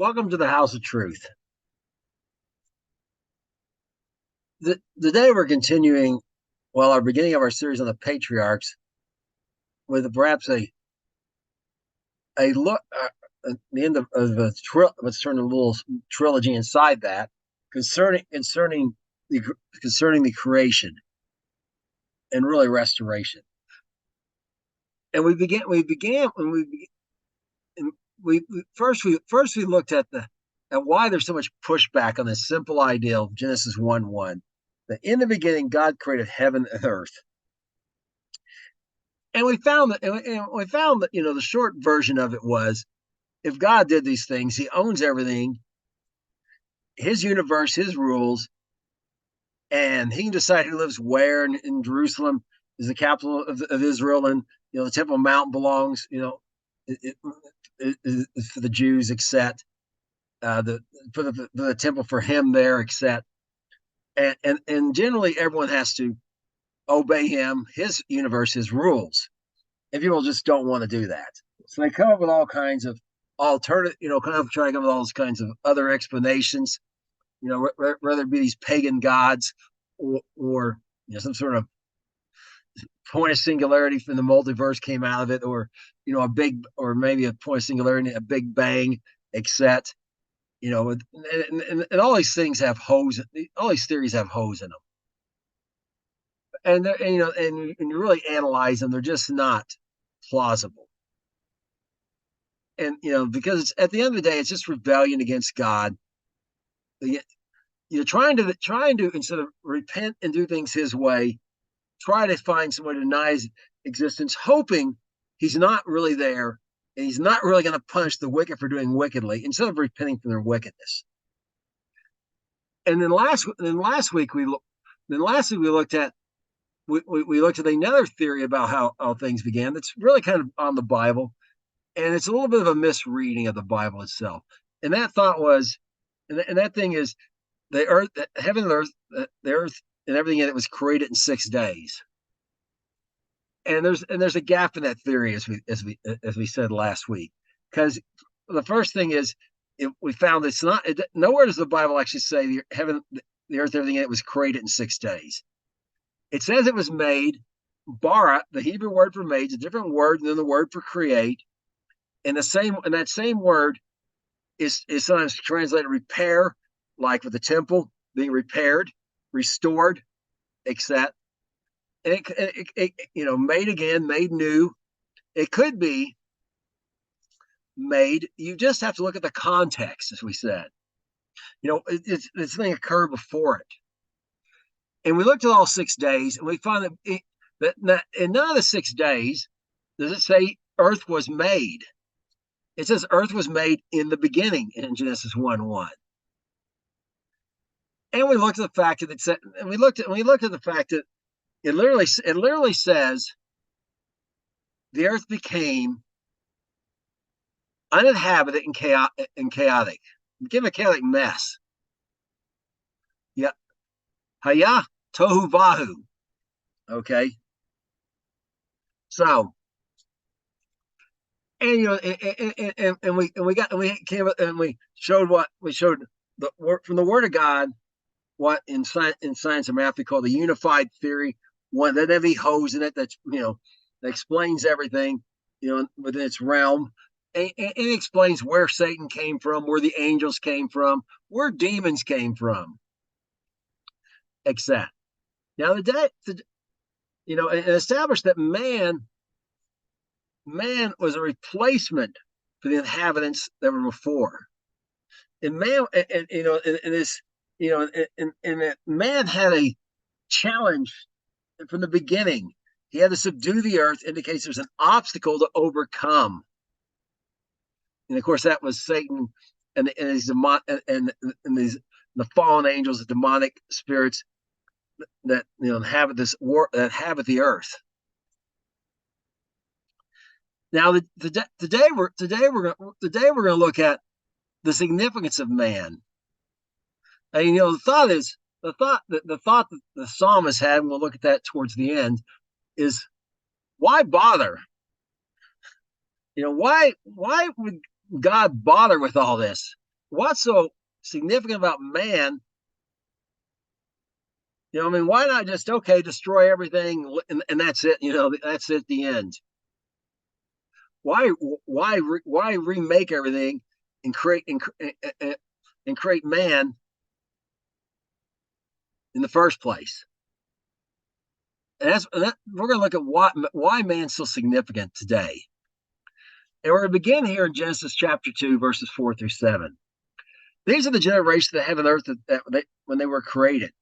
Welcome to the House of Truth. Today we're continuing, our beginning of our series on the patriarchs, with perhaps a look at the end of let's turn a little trilogy inside that concerning the creation and really restoration. And we looked at why there's so much pushback on this simple ideal of Genesis 1:1, that in the beginning God created heaven and earth. And we found that the short version of it was, if God did these things, he owns everything, his universe, his rules, and he can decide who lives where. In Jerusalem is the capital of Israel, and the Temple Mount belongs, for the Jews, except for the temple for him there, except, and generally everyone has to obey him, his universe, his rules, and people just don't want to do that. So they come up with all kinds of alternative, kind of trying to come up with all kinds of other explanations, whether it be these pagan gods or some sort of point of singularity from the multiverse came out of it, or maybe a point of singularity, a big bang, except, and all these things have holes. All these theories have holes in them, and and you really analyze them, they're just not plausible. And because at the end of the day, it's just rebellion against God. You're trying to, instead of repent and do things his way, try to find someone who denies existence, hoping he's not really there and he's not really going to punish the wicked for doing wickedly, instead of repenting from their wickedness. And then last week we looked at another theory about how things began. That's really kind of on the Bible, and it's a little bit of a misreading of the Bible itself. And that thought was, and that thing is, the earth, heaven and earth, the earth and everything in it was created in 6 days. And there's a gap in that theory, as we said last week, because the first thing is, we found it's not. Nowhere does the Bible actually say the earth, everything in it was created in 6 days. It says it was made. Bara, the Hebrew word for made, is a different word than the word for create. And that same word is sometimes translated repair, like with the temple being repaired, restored, except. And made again, made new. It could be made. You just have to look at the context, as we said. This thing occurred before it. And we looked at all 6 days, and we found that in none of the 6 days does it say earth was made. It says earth was made in the beginning in Genesis 1:1. And we looked at the fact that it said, and we looked at the fact that it literally says the earth became uninhabited and chaotic. Give a chaotic mess. Yeah. Haya tohu vahu. Okay. So, and we showed from the Word of God, what in science and math we call the unified theory. One that every hose in it that explains everything, within its realm. And it explains where Satan came from, where the angels came from, where demons came from, except. Now it established that man was a replacement for the inhabitants that were before. And man, and man had a challenge from the beginning. He had to subdue the earth, indicates there's an obstacle to overcome. And of course, that was Satan and the fallen angels, the demonic spirits that inhabit the earth. Now, today we're going to look at the significance of man. And the thought that the psalmist had, and we'll look at that towards the end, is, why bother? Why would God bother with all this? what's so significant about man? I mean, why not just destroy everything and that's it? That's it. The end. Why why remake everything and create man in the first place? We're going to look at why man's so significant today. And we're going to begin here in Genesis chapter 2, verses 4 through 7. These are the generations of heaven and earth when they were created.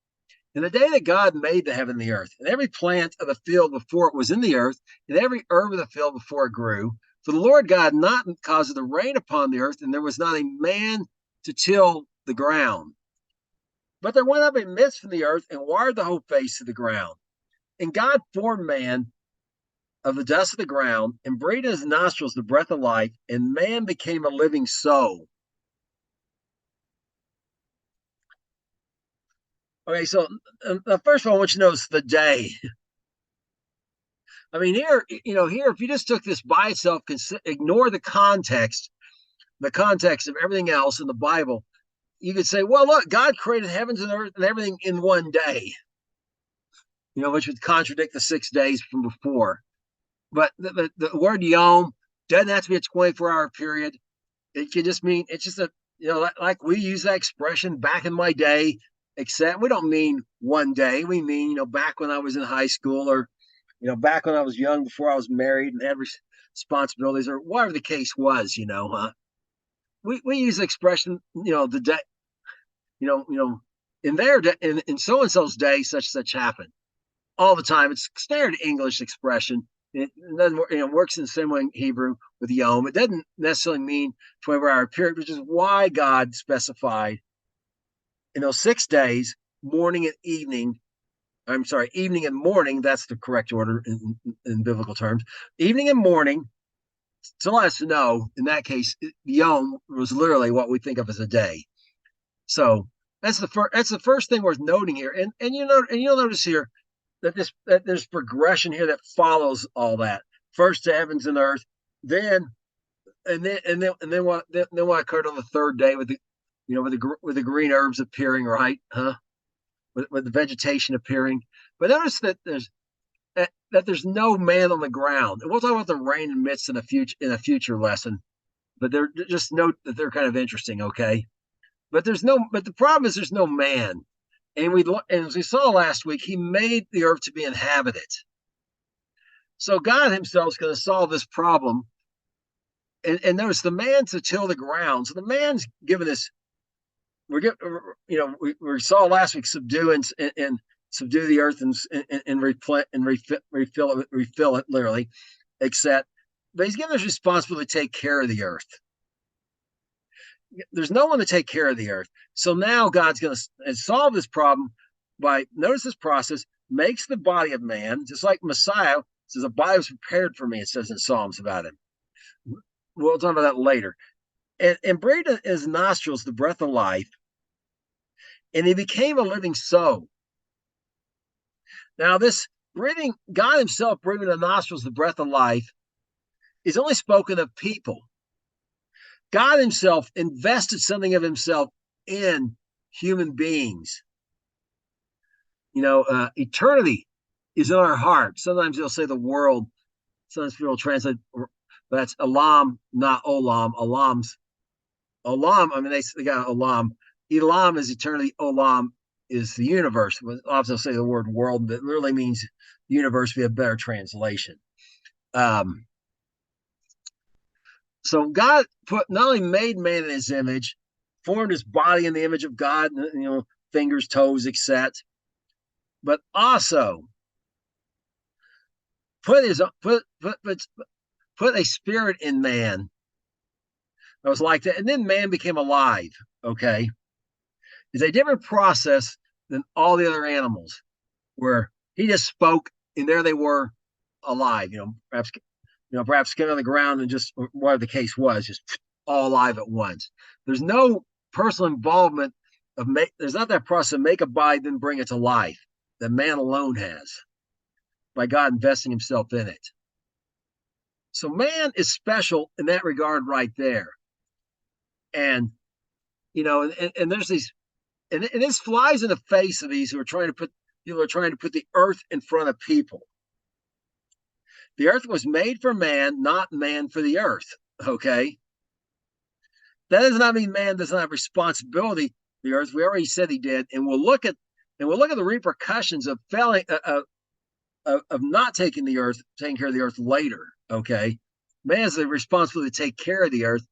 In the day that God made the heaven and the earth, and every plant of the field before it was in the earth, and every herb of the field before it grew, for the Lord God not caused the rain upon the earth, and there was not a man to till the ground. But there went up a mist from the earth and watered the whole face of the ground. And God formed man of the dust of the ground and breathed in his nostrils the breath of life, and man became a living soul. Okay, so first of all, I want you to notice the day. I mean, here, if you just took this by itself, ignore the context of everything else in the Bible, you could say, well, look, God created heavens and earth and everything in one day, which would contradict the 6 days from before. But the word yom doesn't have to be a 24-hour period. It can just mean, it's just like we use that expression back in my day, except we don't mean one day. We mean, back when I was in high school, or, back when I was young, before I was married and had responsibilities, or whatever the case was, we use the expression, the day, in their day, in so and so's day, such happened all the time. It's standard English expression. It doesn't, works in the same way in Hebrew with yom. It doesn't necessarily mean 24-hour period, which is why God specified in those 6 days, morning and evening. I'm sorry, evening and morning. That's the correct order in biblical terms. Evening and morning. To let us know, in that case, yom was literally what we think of as a day. So that's the first thing worth noting here. And you'll notice here that there's progression here that follows all that. First the heavens and earth, then what occurred on the third day with the green herbs appearing, right? With the vegetation appearing. But notice that there's no man on the ground. And we'll talk about the rain and mist in a future lesson. But they're just note that they're kind of interesting, okay? But the problem is there's no man. And as we saw last week, he made the earth to be inhabited. So God himself is going to solve this problem. And notice the man to till the ground. So the man's given this. We saw last week subdue and subdue the earth and refill it literally, except. But he's given us responsibility to take care of the earth. There's no one to take care of the earth. So now God's going to solve this problem by, notice this process, makes the body of man, just like Messiah says, a body was prepared for me, it says in Psalms about him. We'll talk about that later. And breathed in his nostrils the breath of life, and he became a living soul. Now, this breathing, God himself breathing in the nostrils the breath of life, is only spoken of people. God himself invested something of himself in human beings. Eternity is in our heart. Sometimes they'll say the world. Sometimes people translate, but that's Elam, not Olam. Olam's Olam. I mean, they got Olam. Elam is eternity. Olam is the universe. Often say the word world, but it literally means universe. Be a better translation. So God not only made man in his image, formed his body in the image of God, fingers, toes, etc., but also put a spirit in man that was like that, and then man became alive. Okay, it's a different process than all the other animals, where he just spoke, and there they were, alive. Perhaps skin on the ground and just whatever the case was, just all alive at once. There's no personal involvement there's not that process of make a body, then bring it to life that man alone has by God investing himself in it. So man is special in that regard right there. And And there's these, and this flies in the face of these who are trying to put people are trying to put the earth in front of people. The earth was made for man, not man for the earth. Okay, that does not mean man does not have responsibility for the earth. We already said he did, and we'll look at the repercussions of failing of not taking care of the earth later. Okay, man has the responsibility to take care of the earth,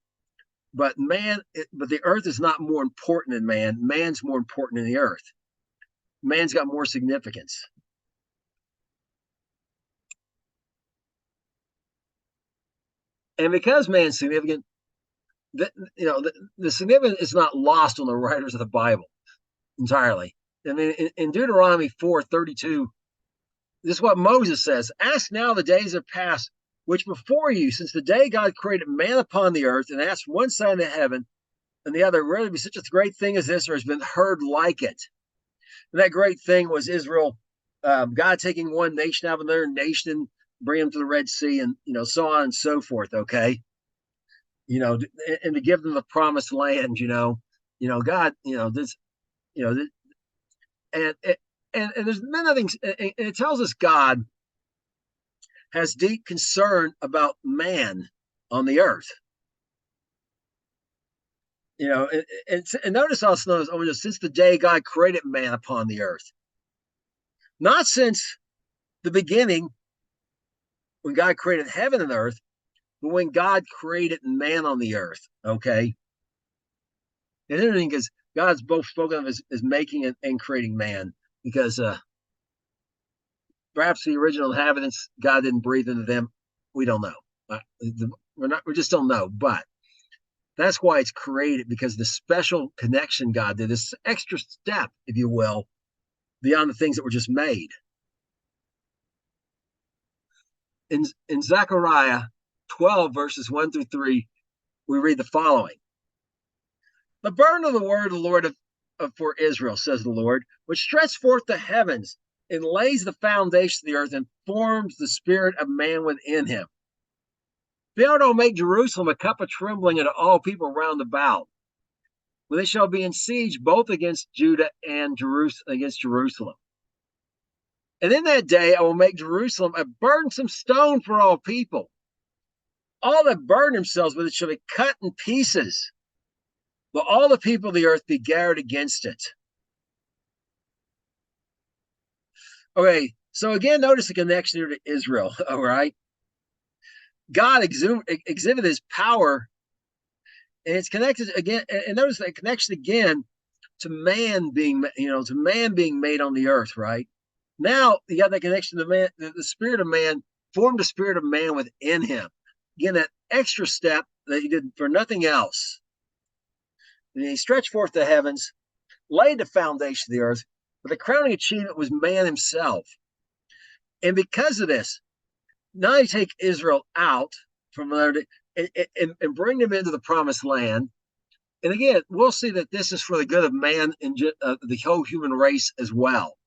but the earth is not more important than man. Man's more important than the earth. Man's got more significance. And because man's significant, the significance is not lost on the writers of the Bible entirely. I mean, in Deuteronomy 4:32, this is what Moses says: "Ask now the days have passed, which before you, since the day God created man upon the earth, and asked one sign in heaven and the other, whether it be such a great thing as this, or has been heard like it." And that great thing was Israel, God taking one nation out of another nation, bring them to the Red Sea, and so on and so forth. Okay, and to give them the promised land. God, this, you know, and and there's many things. And it tells us God has deep concern about man on the earth. And notice also, since the day God created man upon the earth, not since the beginning when God created heaven and earth, but when God created man on the earth. Okay, and interesting because God's both spoken of as making and creating man, because perhaps the original inhabitants, God didn't breathe into them. We don't know. We just don't know. But that's why it's created, because the special connection God did, this extra step, if you will, beyond the things that were just made. In Zechariah 12, verses 1 through 3, we read the following: "The burden of the word of the Lord for Israel, says the Lord, which stretches forth the heavens and lays the foundation of the earth and forms the spirit of man within him. Behold, I'll make Jerusalem a cup of trembling unto all people round about, when they shall be in siege both against Judah and against Jerusalem. And in that day I will make Jerusalem a burdensome stone for all people. All that burden themselves with it shall be cut in pieces, but all the people of the earth be gathered against it." Okay, so again, notice the connection here to Israel. All right, God exhibited his power, and it's connected again. And notice that connection again to man being made on the earth. Right now, you got that connection to man. The spirit of man formed the spirit of man within him. Again, that extra step that he did for nothing else. And he stretched forth the heavens, laid the foundation of the earth, but the crowning achievement was man himself. And because of this, now you take Israel out from and bring them into the promised land. And again, we'll see that this is for the good of man and the whole human race as well.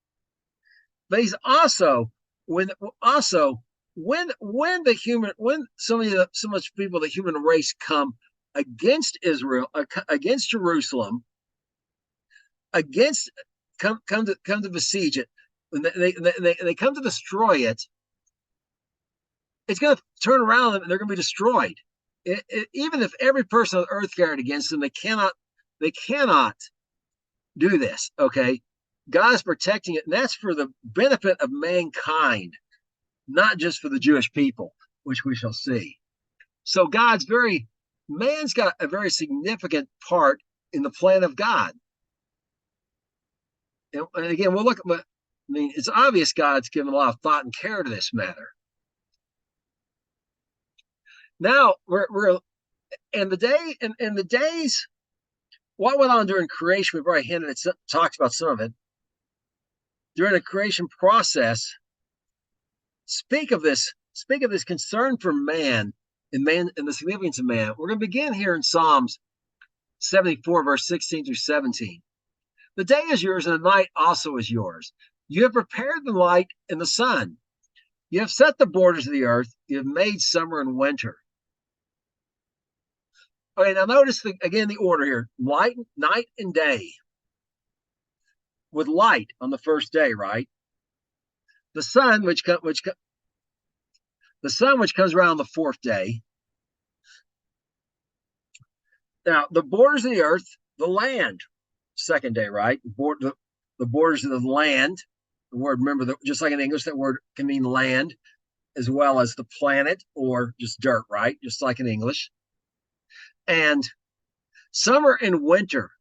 But he's also when so much people, the human race, come against Israel, against Jerusalem, come to besiege it, when they come to destroy it, it's going to turn around and they're going to be destroyed. Even if every person on earth carried against them, they cannot do this. Okay, God is protecting it, and that's for the benefit of mankind, not just for the Jewish people, which we shall see. So man's got a very significant part in the plan of God. And again, we'll look at, it's obvious God's given a lot of thought and care to this matter. Now we're in the days, what went on during creation, we've already talked about some of it. During the creation process, speak of this concern for man and the significance of man. We're going to begin here in Psalms 74, verse 16 through 17. "The day is yours, and the night also is yours. You have prepared the light and the sun. You have set the borders of the earth. You have made summer and winter. Okay, now notice again the order here: light, night, and day. With light on the first day, right? The sun, the sun which comes around the fourth day. Now the borders of the earth, the land, second day, right? The borders of the land. The word, remember, just like in English, that word can mean land as well as the planet or just dirt, right? Just like in English. And summer and winter,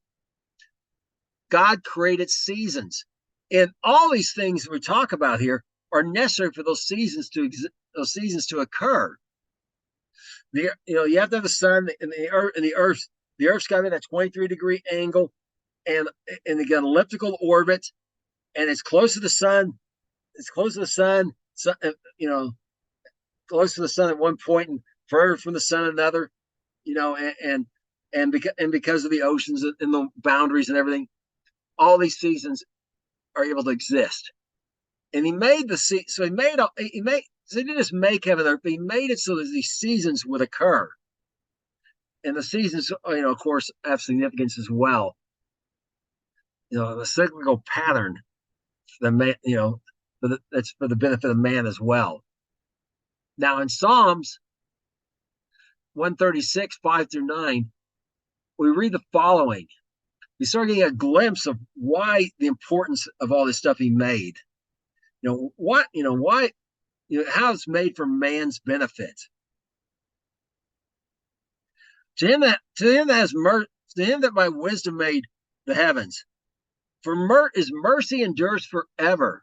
God created seasons. And all these things we talk about here are necessary for those seasons to occur. You have to have the sun and the Earth's got at a 23-degree angle and again elliptical orbit, and it's close to the sun. It's close to the sun. So, close to the sun at one point and further from the sun another. You know, because of the oceans and the boundaries and everything, all these seasons are able to exist. And he made so he didn't just make heaven and earth, but he made it so that these seasons would occur. And the seasons, of course, have significance as well. The cyclical pattern, that's for the benefit of man as well. Now, in Psalms 136, 5-9, we read the following. We start getting a glimpse of why the importance of all this stuff he made. Why, how it's made for man's benefit. To him that by wisdom made the heavens, for his mercy endures forever.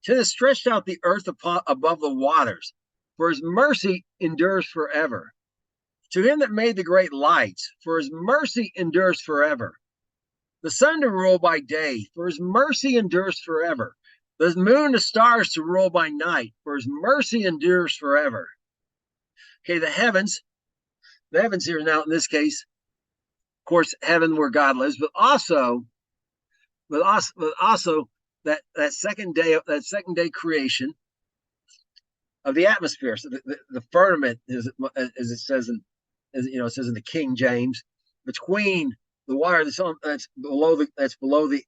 To him that stretched out the earth above the waters, for his mercy endures forever. To him that made the great lights, for his mercy endures forever. The sun to rule by day, for his mercy endures forever. The moon and the stars to rule by night, for his mercy endures forever. Okay, the heavens here now in this case, of course, heaven where God lives, but also that second day creation of the atmosphere. So the firmament, as it says in the King James, between the water that's below the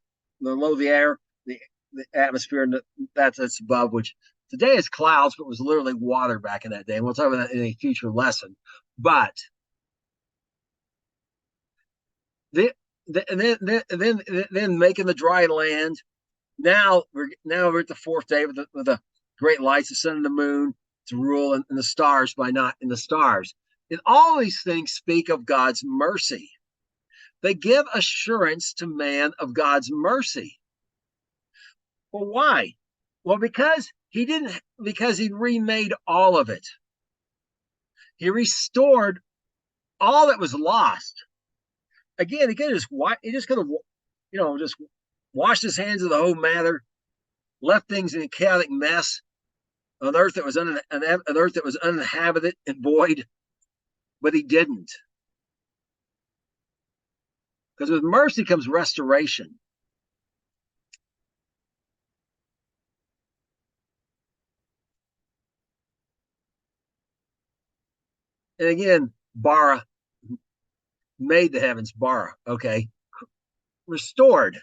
air, the atmosphere, and that's above, which today is clouds, but was literally water back in that day. And we'll talk about that in a future lesson. But then making the dry land. Now we're at the fourth day with the great lights, the sun and the moon to rule, and the stars by night, and the stars. And all these things speak of God's mercy. They give assurance to man of God's mercy. Well, why? Well, because he remade all of it. He restored all that was lost. Again, he just could have, just washed his hands of the whole matter, left things in a chaotic mess, an earth that was uninhabited and void, but he didn't. Because with mercy comes restoration. And again, bara made the heavens, bara, okay, restored,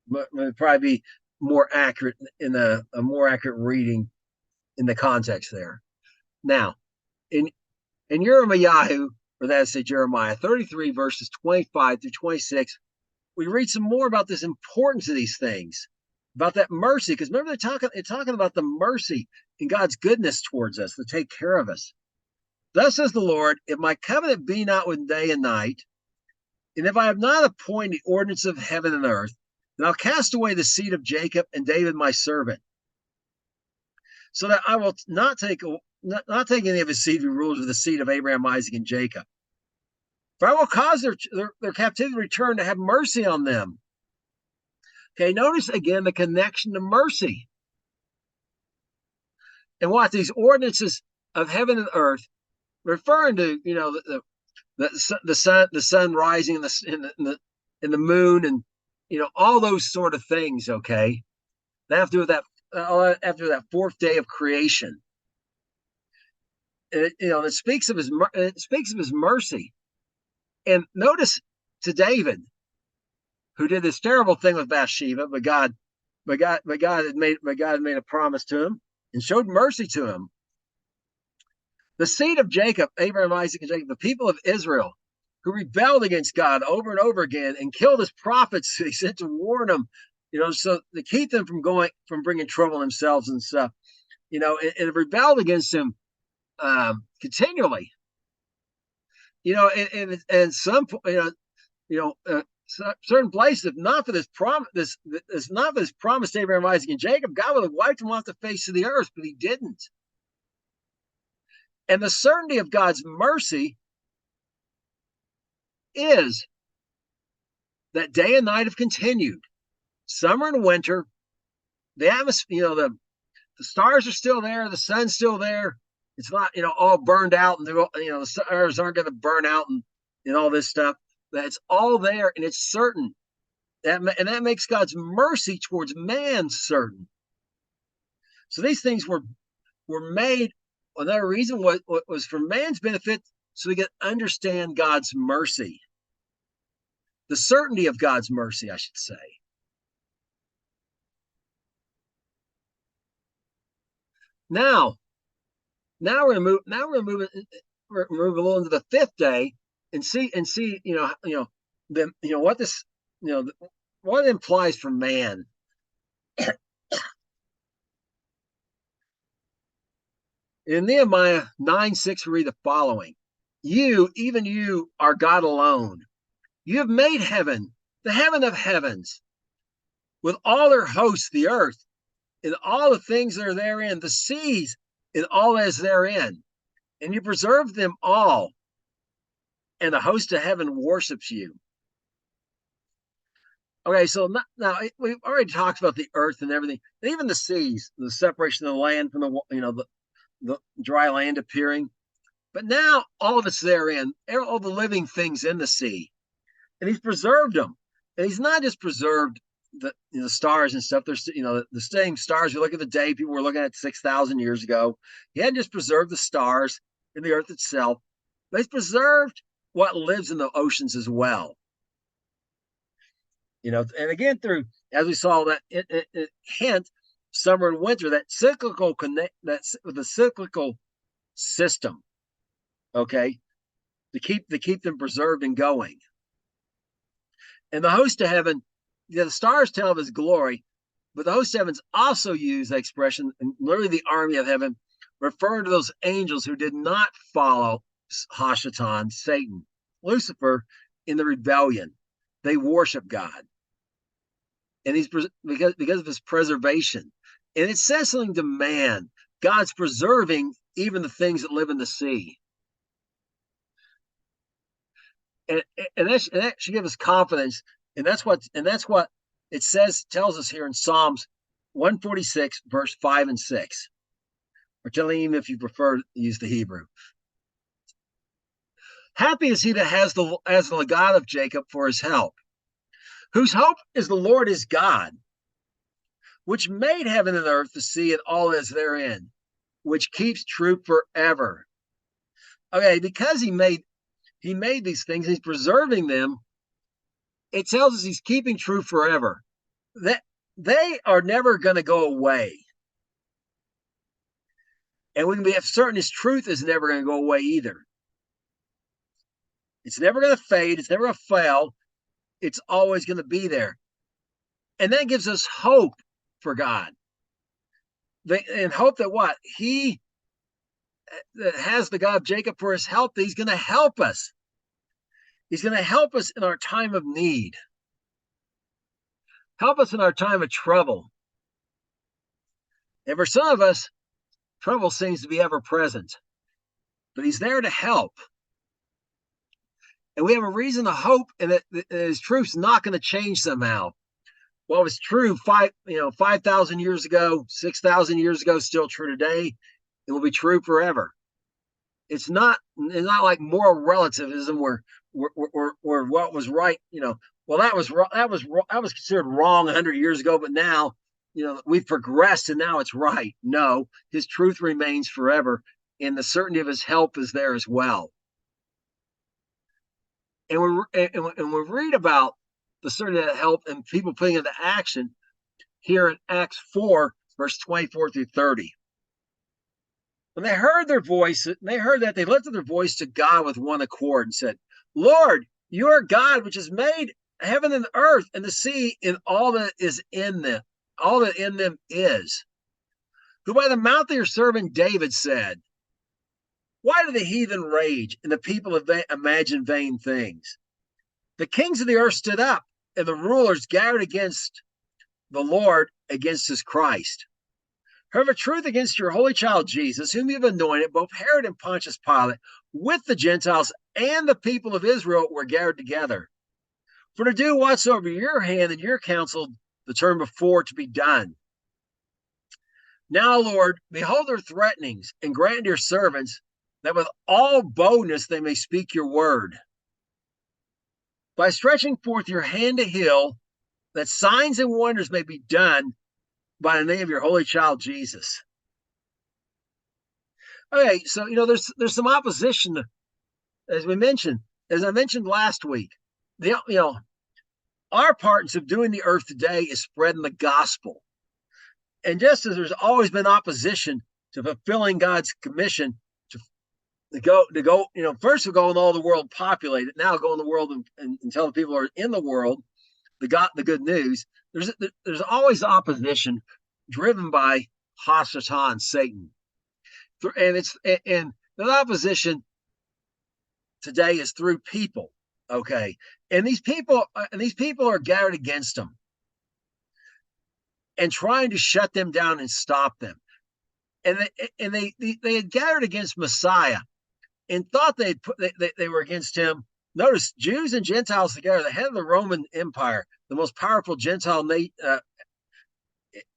but would probably be more accurate in a more accurate reading in the context there. Now, in Jeremiah, or that is Jeremiah 33 verses 25-26, we read some more about this importance of these things, about that mercy. Because remember, they're talking about the mercy and God's goodness towards us to take care of us. Thus says the Lord, if my covenant be not with day and night, and if I have not appointed the ordinance of heaven and earth, then I'll cast away the seed of Jacob and David my servant, so that I will not take any of his seed who rules with the seed of Abraham, Isaac, and Jacob. For I will cause their captivity return to have mercy on them. Okay, notice again the connection to mercy. And what these ordinances of heaven and earth, referring to, the sun rising in the moon, and all those sort of things. Okay, they have to do with that after that fourth day of creation. And it speaks of his mercy. And notice to David, who did this terrible thing with Bathsheba, but God had made a promise to him and showed mercy to him. The seed of Jacob, Abraham, Isaac, and Jacob, the people of Israel, who rebelled against God over and over again and killed his prophets, he sent to warn them, so to keep them from bringing trouble themselves and stuff, and rebelled against him continually. And some, certain places, if not for this promise, not for this promise to Abraham, Isaac, and Jacob, God would have wiped them off the face of the earth, but he didn't. And the certainty of God's mercy is that day and night have continued, summer and winter. The atmosphere, the stars are still there, the sun's still there. It's not, all burned out, and the stars aren't going to burn out and all this stuff. That's all there, and it's certain. And that makes God's mercy towards man certain. So these things were made. Another reason was for man's benefit, so we could understand God's mercy, the certainty of God's mercy, I should say. Now we're gonna move. Now we're gonna move a little into the fifth day and see what this what it implies for man. In Nehemiah 9:6, we read the following: "You, even you, are God alone. You have made heaven, the heaven of heavens, with all their hosts, the earth, and all the things that are therein, the seas, and all that is therein. And you preserve them all, and the host of heaven worships you." Okay, so now we've already talked about the earth and everything, and even the seas, the separation of the land from the dry land appearing. But now all of it's therein, all the living things in the sea, and he's preserved them. And he's not just preserved the stars and stuff. There's the same stars we look at the day people were looking at 6,000 years ago. He hadn't just preserved the stars and the earth itself, but he's preserved what lives in the oceans as well. And again, through, as we saw, that it hint, summer and winter, that cyclical that's the cyclical system, okay, to keep them preserved and going. And the host of heaven, the stars tell of his glory, but the host of heavens also use that expression, and literally the army of heaven, referring to those angels who did not follow Hashatan, Satan, Lucifer, in the rebellion. They worship God, and he's because of his preservation. And it says something to man. God's preserving even the things that live in the sea. And that should give us confidence. And that's what it tells us here in Psalms 146, verse 5 and 6. Or telling him, if you prefer to use the Hebrew. Happy is he that has the God of Jacob for his help, whose hope is the Lord his God, which made heaven and earth, the sea, and all that is therein, which keeps true forever. Okay, because he made these things, he's preserving them. It tells us he's keeping true forever. That they are never going to go away. And we can be certain his truth is never going to go away either. It's never going to fade. It's never going to fail. It's always going to be there. And that gives us hope for God. And hope that what? He that has the God of Jacob for his help, that he's going to help us. He's going to help us in our time of need. Help us in our time of trouble. And for some of us, trouble seems to be ever present. But he's there to help. And we have a reason to hope, and that his truth's not going to change somehow. What was true 5,000 years ago, 6,000 years ago, still true today. It will be true forever. It's not like moral relativism where what was right, well, that was considered wrong 100 years ago, but now, we've progressed and now it's right. No, his truth remains forever, and the certainty of his help is there as well. And we read about the sort of help and people putting into action here in Acts 4, verse 24 through 30. When they heard their voice, they heard that they lifted their voice to God with one accord and said, Lord, you are God, which has made heaven and earth and the sea and all that is in them, all that in them is. Who by the mouth of your servant David said, why do the heathen rage and the people imagine vain things? The kings of the earth stood up and the rulers gathered against the Lord, against his Christ. However, truth against your holy child Jesus, whom you've anointed, both Herod and Pontius Pilate, with the Gentiles and the people of Israel were gathered together, for to do whatsoever your hand and your counsel the term before to be done. Now, Lord, behold their threatenings, and grant your servants that with all boldness they may speak your word. By stretching forth your hand to heal, that signs and wonders may be done by the name of your holy child Jesus. Okay, so there's some opposition, as I mentioned last week. Our part in subduing the earth today is spreading the gospel. And just as there's always been opposition to fulfilling God's commission to go, first we'll go in all the world, populate it. Now go in the world and tell the people who are in the world the good news. There's always opposition driven by Hasatan, Satan, and the opposition today is through people. Okay, and these people are gathered against them and trying to shut them down and stop them. And they had gathered against Messiah and thought they were against him. Notice Jews and Gentiles together, the head of the Roman Empire, the most powerful Gentile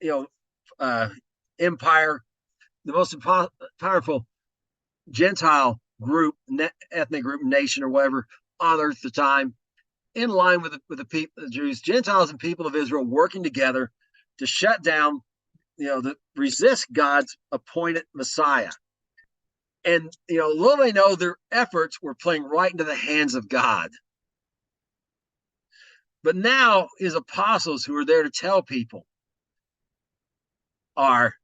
empire, the most powerful Gentile group, ethnic group, nation, or whatever on earth at the time, in line with the people, the Jews, Gentiles, and people of Israel working together to shut down, to resist God's appointed Messiah. And little they know, their efforts were playing right into the hands of God. But now his apostles, who are there to tell people, are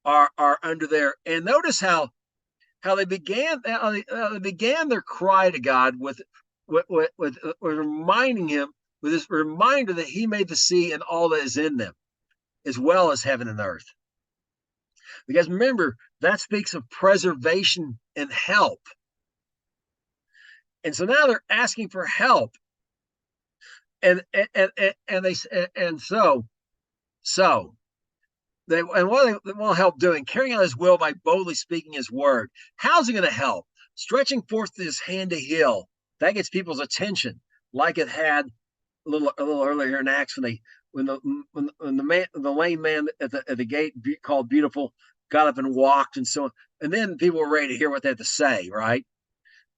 under there. And notice how they began their cry to God with reminding him, with this reminder that he made the sea and all that is in them, as well as heaven and earth. Because remember, that speaks of preservation and help. And so now they're asking for help. And what they want help doing, carrying out his will by boldly speaking his word. How's he going to help? Stretching forth his hand to heal. That gets people's attention, like it had a little earlier in Acts when the lame man at the gate called Beautiful got up and walked, and so on. And then people were ready to hear what they had to say, right?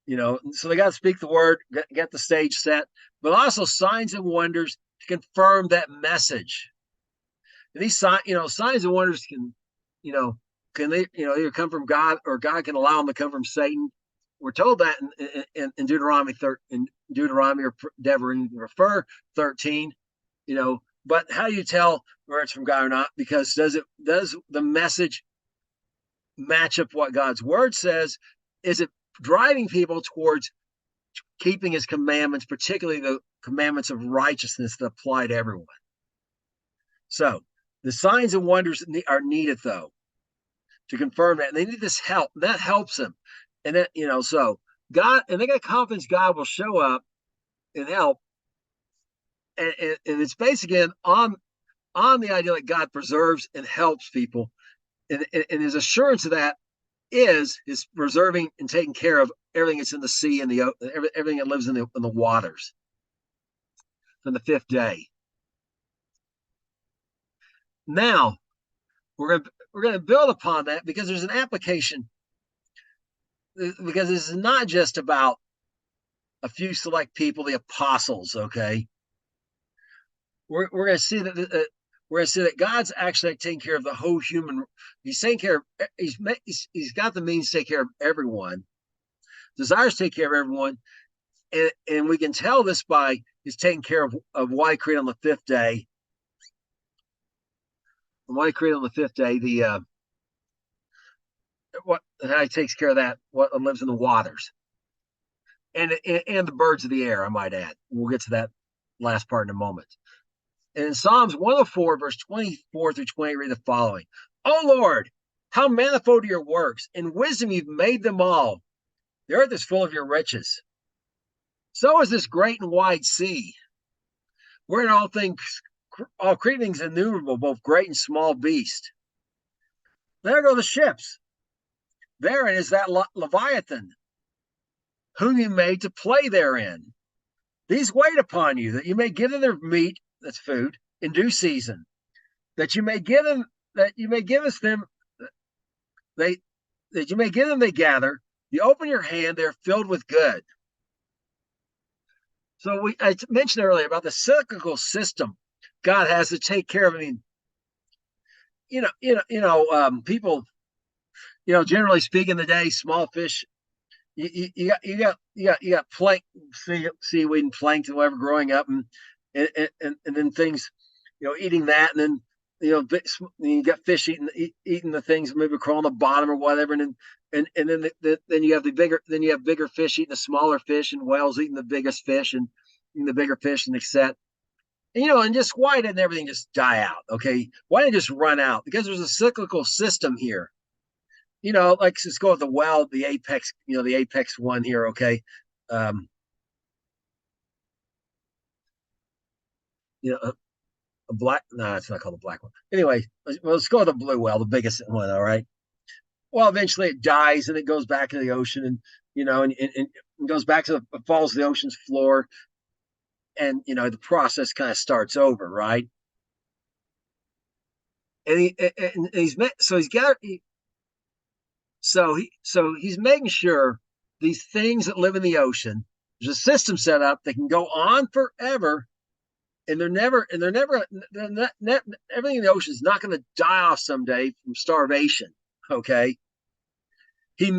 So they got to speak the word, get the stage set, but also signs and wonders to confirm that message. And these signs and wonders can they either come from God, or God can allow them to come from Satan. We're told that in Deuteronomy or Devarim, refer 13. But how do you tell where it's from God or not? Because does the message match up what God's word says? Is it driving people towards keeping his commandments, particularly the commandments of righteousness that apply to everyone? So the signs and wonders are needed, though, to confirm that. And they need this help. That helps them. And then, so God, and they got confidence God will show up and help. And it's based again on the idea that God preserves and helps people. And his assurance of that is his preserving and taking care of everything that's in the sea and everything that lives in the waters from the fifth day. Now we're going to build upon that, because there's an application, because this is not just about a few select people, the apostles. Okay, we're going to see that God's actually taking care of the whole human. He's taking care of. He's got the means to take care of everyone. Desires to take care of everyone, and we can tell this by his taking care of what he created on the fifth day. What he created on the fifth day, the what how he takes care of that, what lives in the waters, and the birds of the air, I might add. We'll get to that last part in a moment. And in Psalms 104, verse 24 through 20, read the following. Oh Lord, how manifold are your works. In wisdom you've made them all. The earth is full of your riches. So is this great and wide sea, wherein all creepings innumerable, both great and small beast. There go the ships. Therein is that Leviathan, whom you made to play therein. These wait upon you, that you may give them their meat, that's food, in due season, that you may give us them, they that you may give them they gather. You open your hand, they're filled with good. So I mentioned earlier about the cyclical system God has to take care of. I mean, people, generally speaking, today, small fish, you got seaweed and plankton, whatever, growing up, and then things, eating that, and then you got fish eating the things maybe crawling on the bottom or whatever, and then then you have bigger fish eating the smaller fish, and whales eating the biggest fish and eating the bigger fish, and etc. And just why didn't everything just die out? Okay, why didn't it just run out? Because there's a cyclical system here. Like let's go with the apex, the apex one here. Okay, um, a black. No, it's not called a black one. Anyway, let's go with the blue whale, the biggest one. All right. Well, eventually it dies and it goes back to the ocean, and and goes back to falls to the ocean's floor, and the process kind of starts over, right? And he's so he's got he's making sure these things that live in the ocean, there's a system set up that can go on forever, and everything in the ocean is not going to die off someday from starvation. Okay, he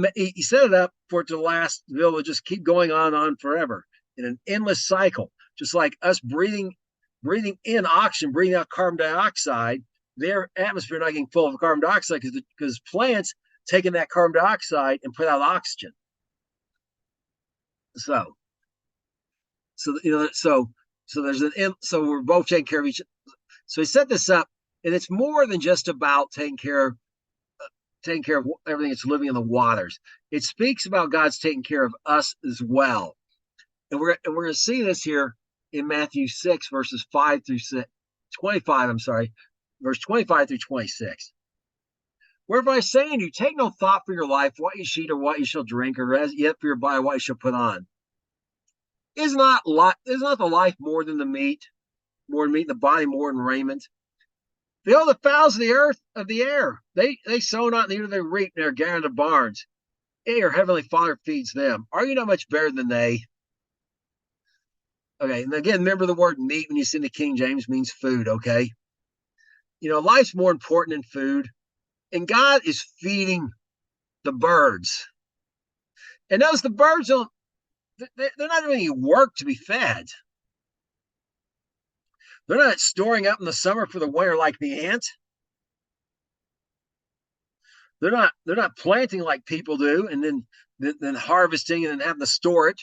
set it up for it to last, to be able to just keep going on forever in an endless cycle, just like us breathing in oxygen, breathing out carbon dioxide. Their atmosphere not getting full of carbon dioxide because plants taking that carbon dioxide and put out oxygen. So there's so we're both taking care of each. So he set this up, and it's more than just about taking care of everything that's living in the waters. It speaks about God's taking care of us as well, and we're going to see this here in Matthew 6 verses 5 through 25. I'm sorry, verse 25 through 26. Wherefore I say unto you, take no thought for your life, what you should eat or what you shall drink, or as yet for your body what you shall put on. Is not the life more than the meat, and the body more than raiment? Behold the fowls of the air, they sow not, neither they reap, nor gather in the barns. Yea, your heavenly Father feeds them. Are you not much better than they? Okay, and again, remember the word meat when you see in the King James means food. Okay, life's more important than food, and God is feeding the birds. And notice the birds they're not doing any work to be fed. They're not storing up in the summer for the winter like the ant. They're not planting like people do, and then harvesting and then having to store it.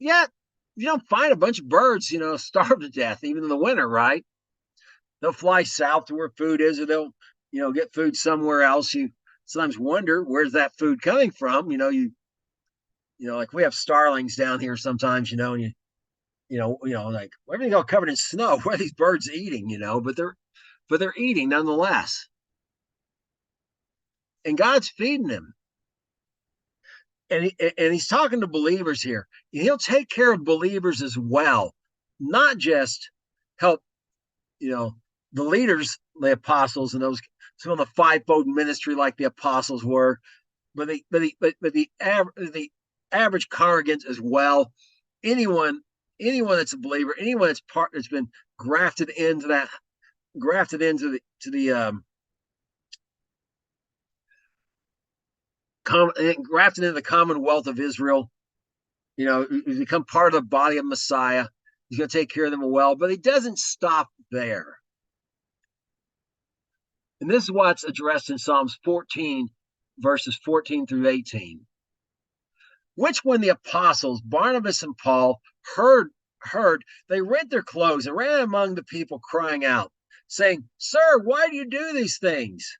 Yet you don't find a bunch of birds, starve to death even in the winter, right? They'll fly south to where food is, or they'll, get food somewhere else. You sometimes wonder where's that food coming from. Like we have starlings down here sometimes, and like everything all covered in snow. What are these birds eating? But they're eating nonetheless, and God's feeding them. And he's talking to believers here. He'll take care of believers as well, not just help, the leaders, the apostles, and those some of the fivefold ministry like the apostles were, but the average congregants as well. Anyone that's a believer, anyone that's been grafted into the grafted into the commonwealth of Israel. He's become part of the body of Messiah. He's going to take care of them well, but he doesn't stop there. And this is what's addressed in Psalms 14, verses 14 through 18. Which when the apostles, Barnabas and Paul, heard, they rent their clothes and ran among the people, crying out, saying, Sir, why do you do these things?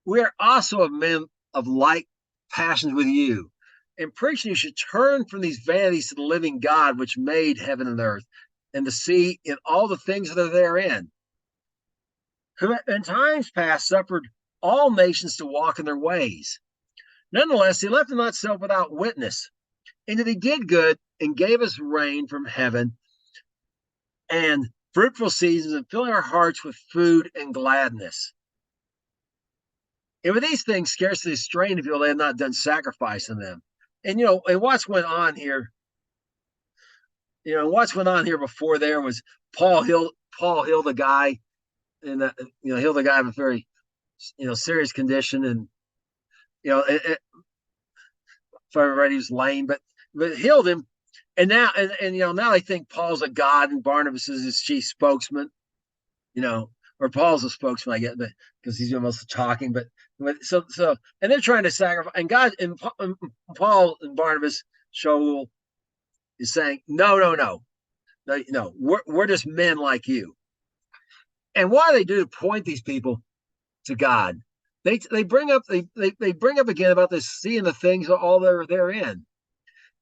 We are also of men of like passions with you, and preaching you should turn from these vanities to the living God, which made heaven and earth, and the sea, and all the things that are therein, who in times past suffered all nations to walk in their ways. Nonetheless, he left himself without witness, and that he did good and gave us rain from heaven and fruitful seasons, and filling our hearts with food and gladness. And with these things, scarcely a strain of people they had not done sacrifice in them. And and what's went on here, what's went on here before there was Paul healed a guy, and healed a guy of a very serious condition, and if I read he was lame, but healed him. And now now I think Paul's a god and Barnabas is his chief spokesman, or Paul's a spokesman, I get, because he's doing most of the talking. But so and they're trying to sacrifice, and God and Paul and Barnabas Shaul is saying, no, we're just men like you. And what do they do to point these people to God? They bring up again about this seeing the things all they're in.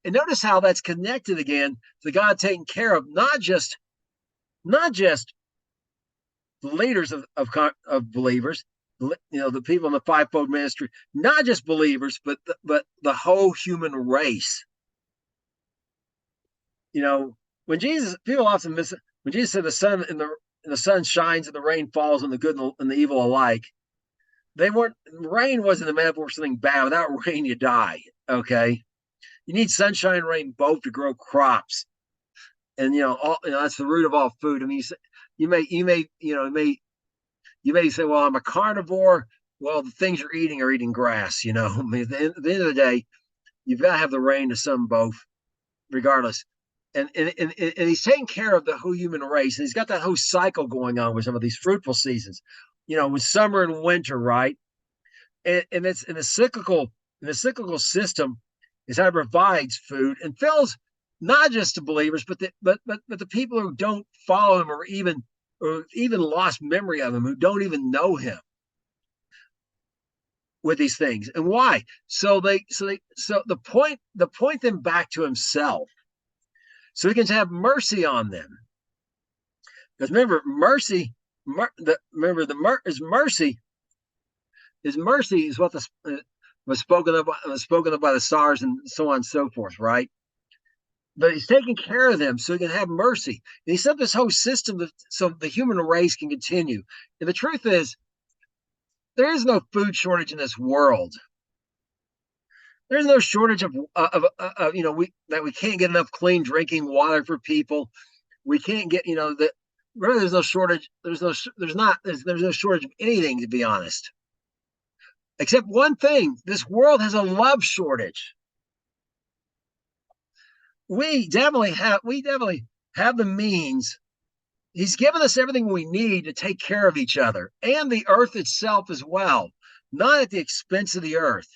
And notice how that's connected again to God taking care of not just the leaders of believers, the people in the fivefold ministry, not just believers, but the whole human race. When people often miss it, when Jesus said the sun shines and the rain falls on the good and the evil alike, rain wasn't a metaphor for something bad. Without rain, you die. Okay. You need sunshine and rain both to grow crops, and that's the root of all food. I mean, you may say, well, I'm a carnivore. Well, the things you're eating are eating grass. I mean, at the end of the day, you've got to have the rain to some both, regardless. And he's taking care of the whole human race, and he's got that whole cycle going on with some of these fruitful seasons. With summer and winter, right? And it's in the cyclical system. Is how it provides food and fills not just the believers, but the people who don't follow him, or even lost memory of him, who don't even know him, with these things. And why? So the point them back to himself, so he can have mercy on them. Because remember, mercy is what was spoken of by the stars, and so on and so forth, right? But he's taking care of them so he can have mercy. And he set this whole system so the human race can continue. And the truth is, there is no food shortage in this world. There's no shortage of we can't get enough clean drinking water for people. We can't get really, there's no shortage. There's no shortage of anything, to be honest. Except one thing: this world has a love shortage. We definitely have the means. He's given us everything we need to take care of each other and the earth itself as well, not at the expense of the earth.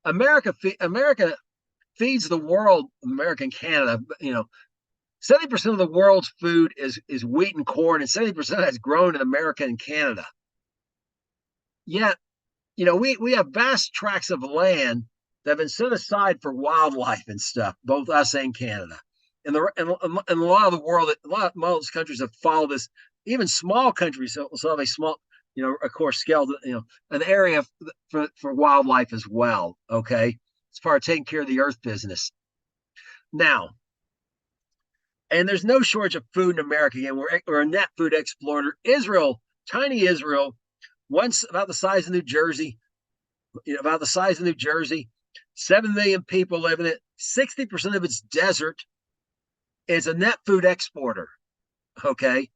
America feeds the world, America and Canada. 70% of the world's food is wheat and corn, and 70% has grown in America and Canada. Yet, we have vast tracts of land that have been set aside for wildlife and stuff, both us and Canada. And a lot of the world, most countries have followed this. Even small countries also have a small, of course, scale, an area for wildlife as well. Okay, as far as taking care of the earth business. Now, and there's no shortage of food in America. Again, we're a net food exporter. Israel, tiny Israel, once about the size of New Jersey, 7 million people live in it. 60% of its desert is a net food exporter. Okay,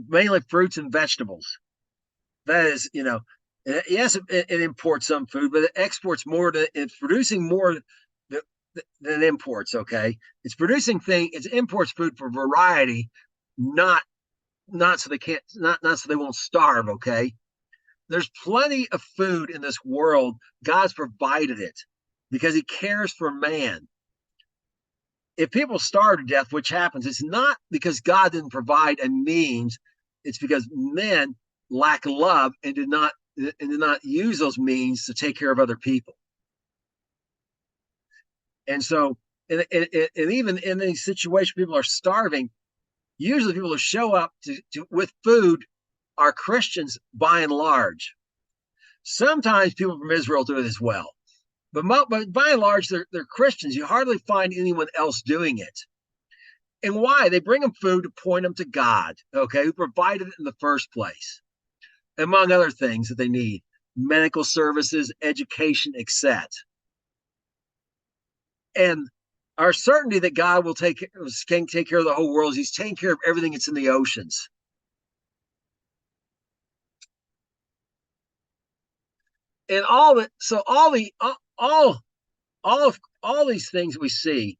mainly fruits and vegetables. That is, Yes, it imports some food, but it exports more. It's producing more than imports. Okay, it's imports food for variety, not not so they can't not so they won't starve. Okay, there's plenty of food in this world. God's provided it because He cares for man. If people starve to death, which happens, it's not because God didn't provide a means. It's because men lack love and did not use those means to take care of other people. And so, and even in these situations, people are starving. Usually, people who show up with food are Christians by and large. Sometimes people from Israel do it as well, but by and large, they're Christians. You hardly find anyone else doing it. And why? They bring them food to point them to God, okay, who provided it in the first place, among other things that they need, medical services, education, etc. And our certainty that God can take care of the whole world is He's taking care of everything that's in the oceans. And all that, so all these things we see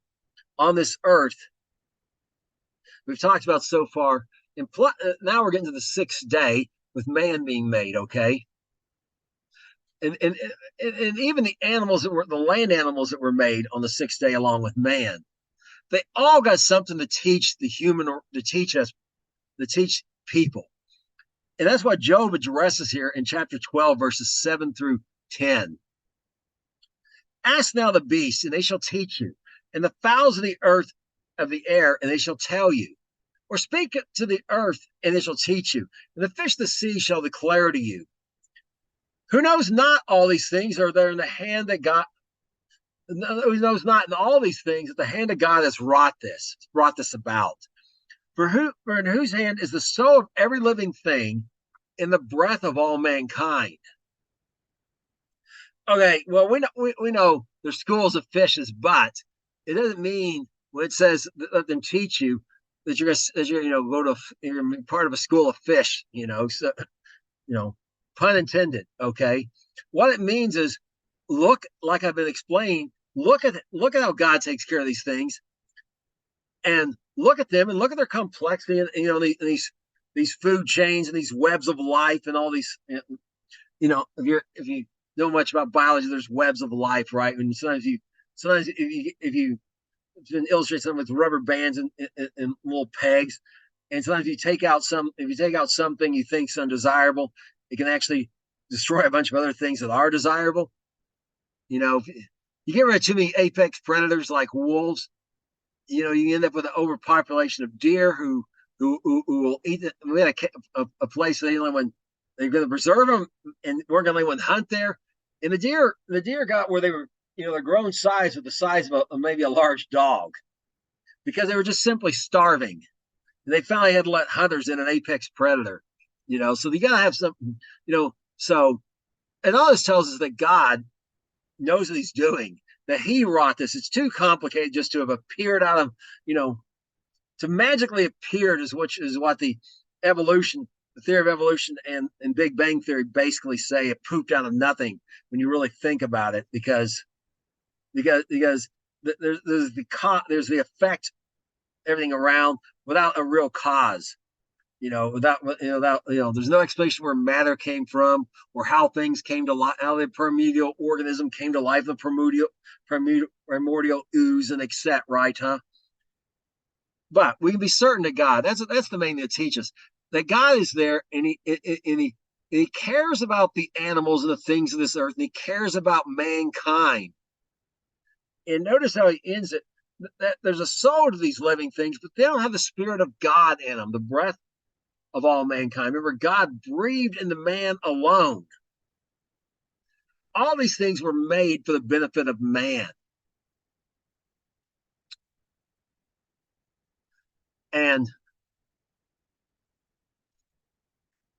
on this earth, we've talked about so far. And now we're getting to the sixth day with man being made, okay? And even the animals that were the land animals that were made on the sixth day along with man, they all got something to teach the human, or to teach us, to teach people. And that's what Job addresses here in chapter 12, verses 7 through 10. Ask now the beasts, and they shall teach you, and the fowls of the earth, of the air, and they shall tell you. Or speak to the earth, and it shall teach you, and the fish of the sea shall declare to you. Who knows not all these things are there in the hand that God, who knows not in all these things that the hand of God has brought this about. For in whose hand is the soul of every living thing, in the breath of all mankind. Okay, well, we know there's schools of fishes, but it doesn't mean when it says let them teach you that you're go to you're part of a school of fish. So pun intended. Okay, what it means is look, like I've been explaining. Look at how God takes care of these things, and look at them and look at their complexity, and these food chains and these webs of life and all these. If you know much about biology, there's webs of life, right? And sometimes if you can illustrate something with rubber bands and little pegs, and sometimes if you take out something you think's undesirable, it can actually destroy a bunch of other things that are desirable. If you get rid of too many apex predators like wolves, you end up with an overpopulation of deer who will eat it. We had a place they only when they're going to preserve them, and we're going to let one hunt there. And the deer got where they were, they're grown size with the size of maybe a large dog, because they were just simply starving. And they finally had to let hunters in, an apex predator. So you got to have some, so, and all this tells us that God knows what He's doing, that He wrought this. It's too complicated just to have appeared out of, to magically appeared is what the theory of evolution and Big Bang Theory basically say. It pooped out of nothing when you really think about it, because there's the effect, everything around, without a real cause. There's no explanation where matter came from, or how things came to life, how the primordial organism came to life, the primordial ooze and etc. Right, huh? But we can be certain that God. That's the main thing to teach us that God is there, and he cares about the animals and the things of this earth, and He cares about mankind. And notice how He ends it. That there's a soul to these living things, but they don't have the Spirit of God in them, the breath of all mankind. Remember, God breathed into man alone. All these things were made for the benefit of man. And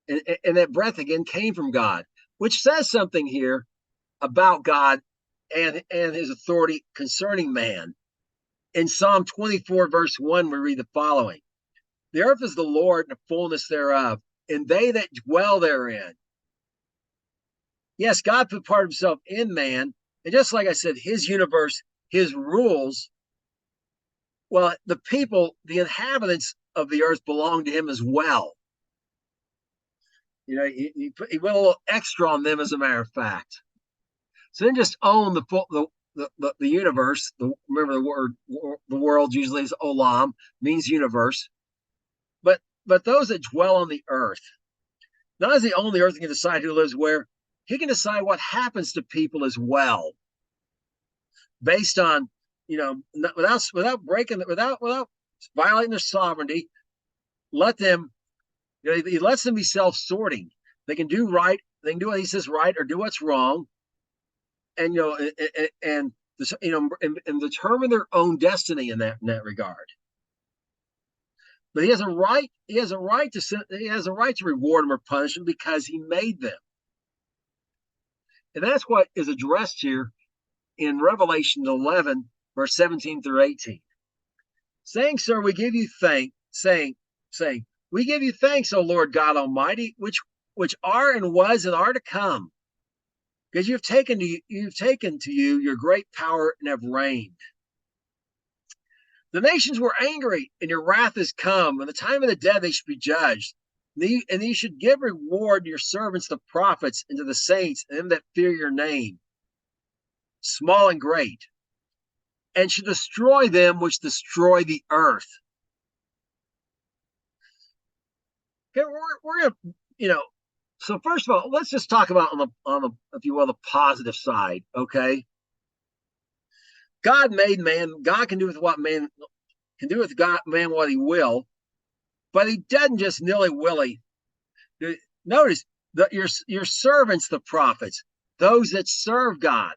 and that breath again came from God, which says something here about God and His authority concerning man. In Psalm 24, verse 1, we read the following: The earth is the Lord and the fullness thereof, and they that dwell therein. Yes, God put part of himself in man. And just like I said, his universe, his rules, well, the people, the inhabitants of the earth belong to him as well. He went a little extra on them, as a matter of fact. So then just own the universe. Remember the word, the world usually is olam, means universe. But those that dwell on the earth, not as the only earth can decide who lives where, he can decide what happens to people as well, based on, without breaking, without violating their sovereignty. Let them, he lets them be self-sorting. They can do right. They can do what he says right, or do what's wrong, and and and determine their own destiny in that regard. But he has a right. He has a right to reward them or punish them because he made them, and that's what is addressed here in Revelation 11, verse 17 through 18. Saying, "Sir, we give you thanks." Saying, "We give you thanks, O Lord God Almighty, which are and was and are to come, because you've taken to you your great power and have reigned. The nations were angry, and your wrath is come, and the time of the dead they should be judged. And you should give reward to your servants, the prophets, and to the saints, and them that fear your name, small and great, and should destroy them which destroy the earth." Okay, we're gonna, so first of all, let's just talk about on the if you will, the positive side. Okay, God made man. God can do with what man can do with man what he will, but he doesn't just nilly-willy. Notice that your servants, the prophets, those that serve God.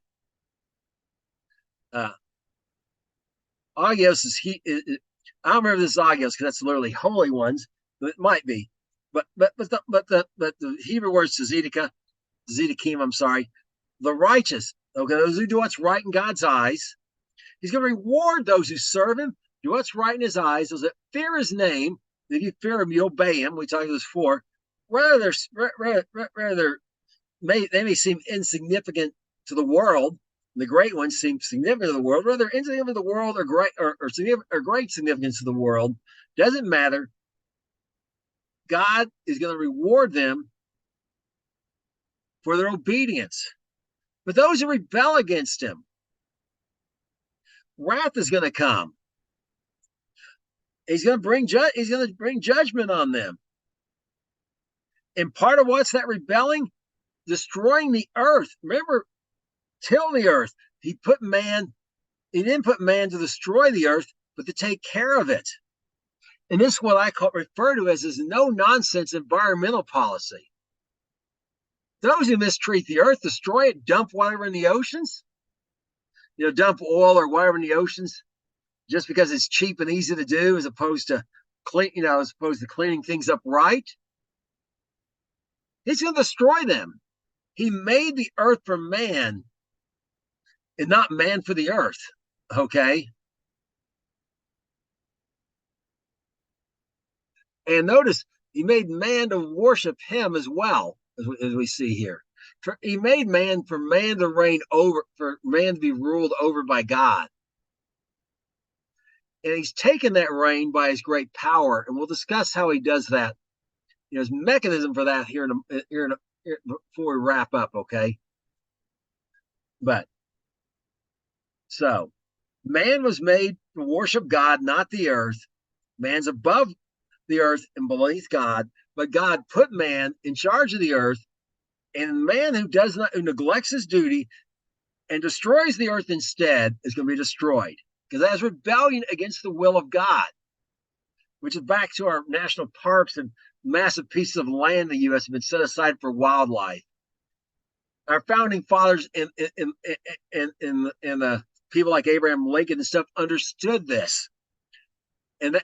Agios I don't remember this Agios because that's literally holy ones, but it might be. But the Hebrew word Zedekim, I'm sorry, the righteous. Okay, those who do what's right in God's eyes. He's going to reward those who serve him, do what's right in his eyes, those that fear his name. If you fear him, you obey him. We talked about this before. Rather, they may seem insignificant to the world. The great ones seem significant to the world. Whether insignificant to the world or great significance to the world, doesn't matter. God is going to reward them for their obedience. But those who rebel against him, wrath is going to come. He's going to bring judgment on them. And part of what's that rebelling? Destroying the earth. Remember, till the earth. He didn't put man to destroy the earth, but to take care of it. And this is what I refer to as no nonsense environmental policy. Those who mistreat the earth, destroy it, dump whatever in the oceans, dump oil or whatever in the oceans, just because it's cheap and easy to do, as opposed to cleaning things up right. He's going to destroy them. He made the earth for man, and not man for the earth. Okay. And notice he made man to worship him as well, as we see here. He made man for man to reign over, for man to be ruled over by God. And he's taken that reign by his great power. And we'll discuss how he does that. His mechanism for that here before we wrap up, okay? But so man was made to worship God, not the earth. Man's above the earth and beneath God, but God put man in charge of the earth, and man who neglects his duty and destroys the earth instead is going to be destroyed, because that's rebellion against the will of God, which is back to our national parks and massive pieces of land in the U.S. have been set aside for wildlife. Our founding fathers and the people like Abraham Lincoln and stuff understood this. And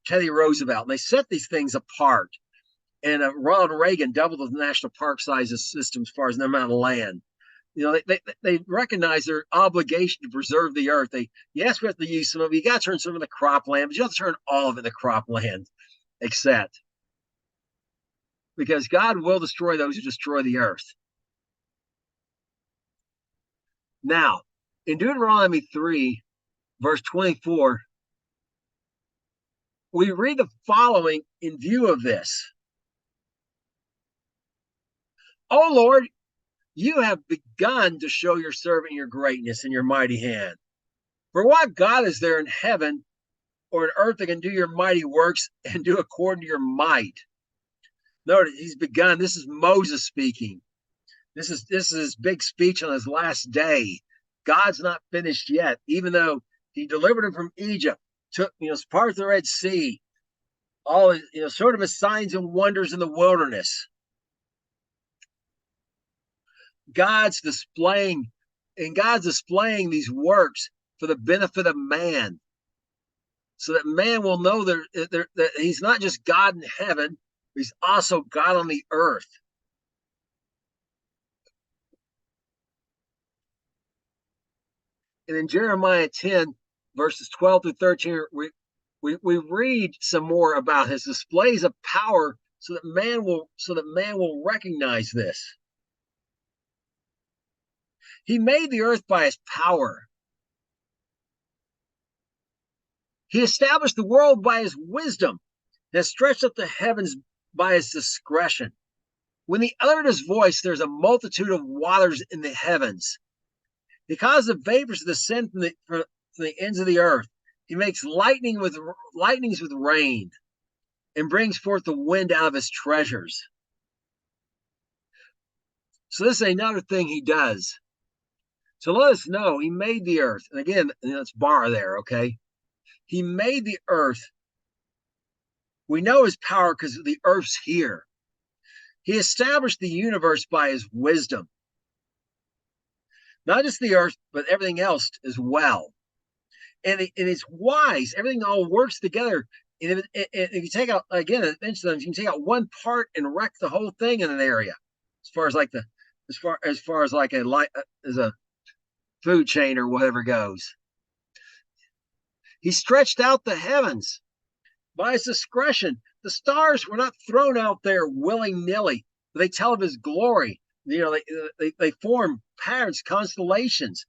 Teddy Roosevelt, and they set these things apart. And Ronald Reagan doubled the national park size system as far as the amount of land. They recognize their obligation to preserve the earth. Yes, we have to use some of it. You got to turn some of the cropland, but you have to turn all of it into cropland, except because God will destroy those who destroy the earth. Now, in Deuteronomy 3, verse 24, we read the following in view of this. O Lord, you have begun to show your servant your greatness and your mighty hand. For what God is there in heaven or in earth that can do your mighty works and do according to your might? Notice he's begun. This is Moses speaking. This is his big speech on his last day. God's not finished yet, even though he delivered him from Egypt, took part of the Red Sea, all sort of his signs and wonders in the wilderness. God's displaying these works for the benefit of man, so that man will know that he's not just God in heaven, but he's also God on the earth. And in Jeremiah 10, verses 12 through 13, we read some more about his displays of power, so that man will recognize this. He made the earth by his power. He established the world by his wisdom, and has stretched up the heavens by his discretion. When he uttered his voice, there's a multitude of waters in the heavens. He caused the vapors to descend from the ends of the earth. He makes lightnings with rain, and brings forth the wind out of his treasures. So this is another thing he does. So let us know he made the earth. And again, it's bar there, okay? He made the earth. We know his power because the earth's here. He established the universe by his wisdom. Not just the earth, but everything else as well. And it's wise. Everything all works together. And if you take out, again, you can take out one part and wreck the whole thing in an area. As far as like a food chain or whatever goes. He stretched out the heavens by his discretion. The stars were not thrown out there willy-nilly. They tell of his glory. They form patterns, constellations.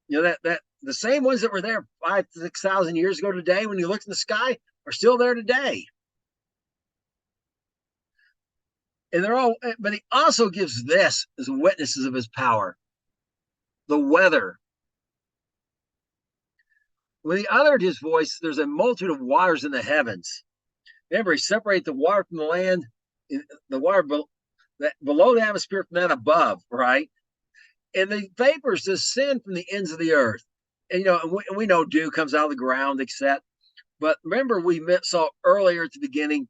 That the same ones that were there 5,000 to 6,000 years ago today, when you look in the sky, are still there today. And but he also gives this as witnesses of his power. The weather. When he uttered his voice, there's a multitude of waters in the heavens. Remember, he separated the water from the land, the water below the atmosphere from that above, right? And the vapors descend from the ends of the earth. And we know dew comes out of the ground, etc. But remember, we saw earlier at the beginning,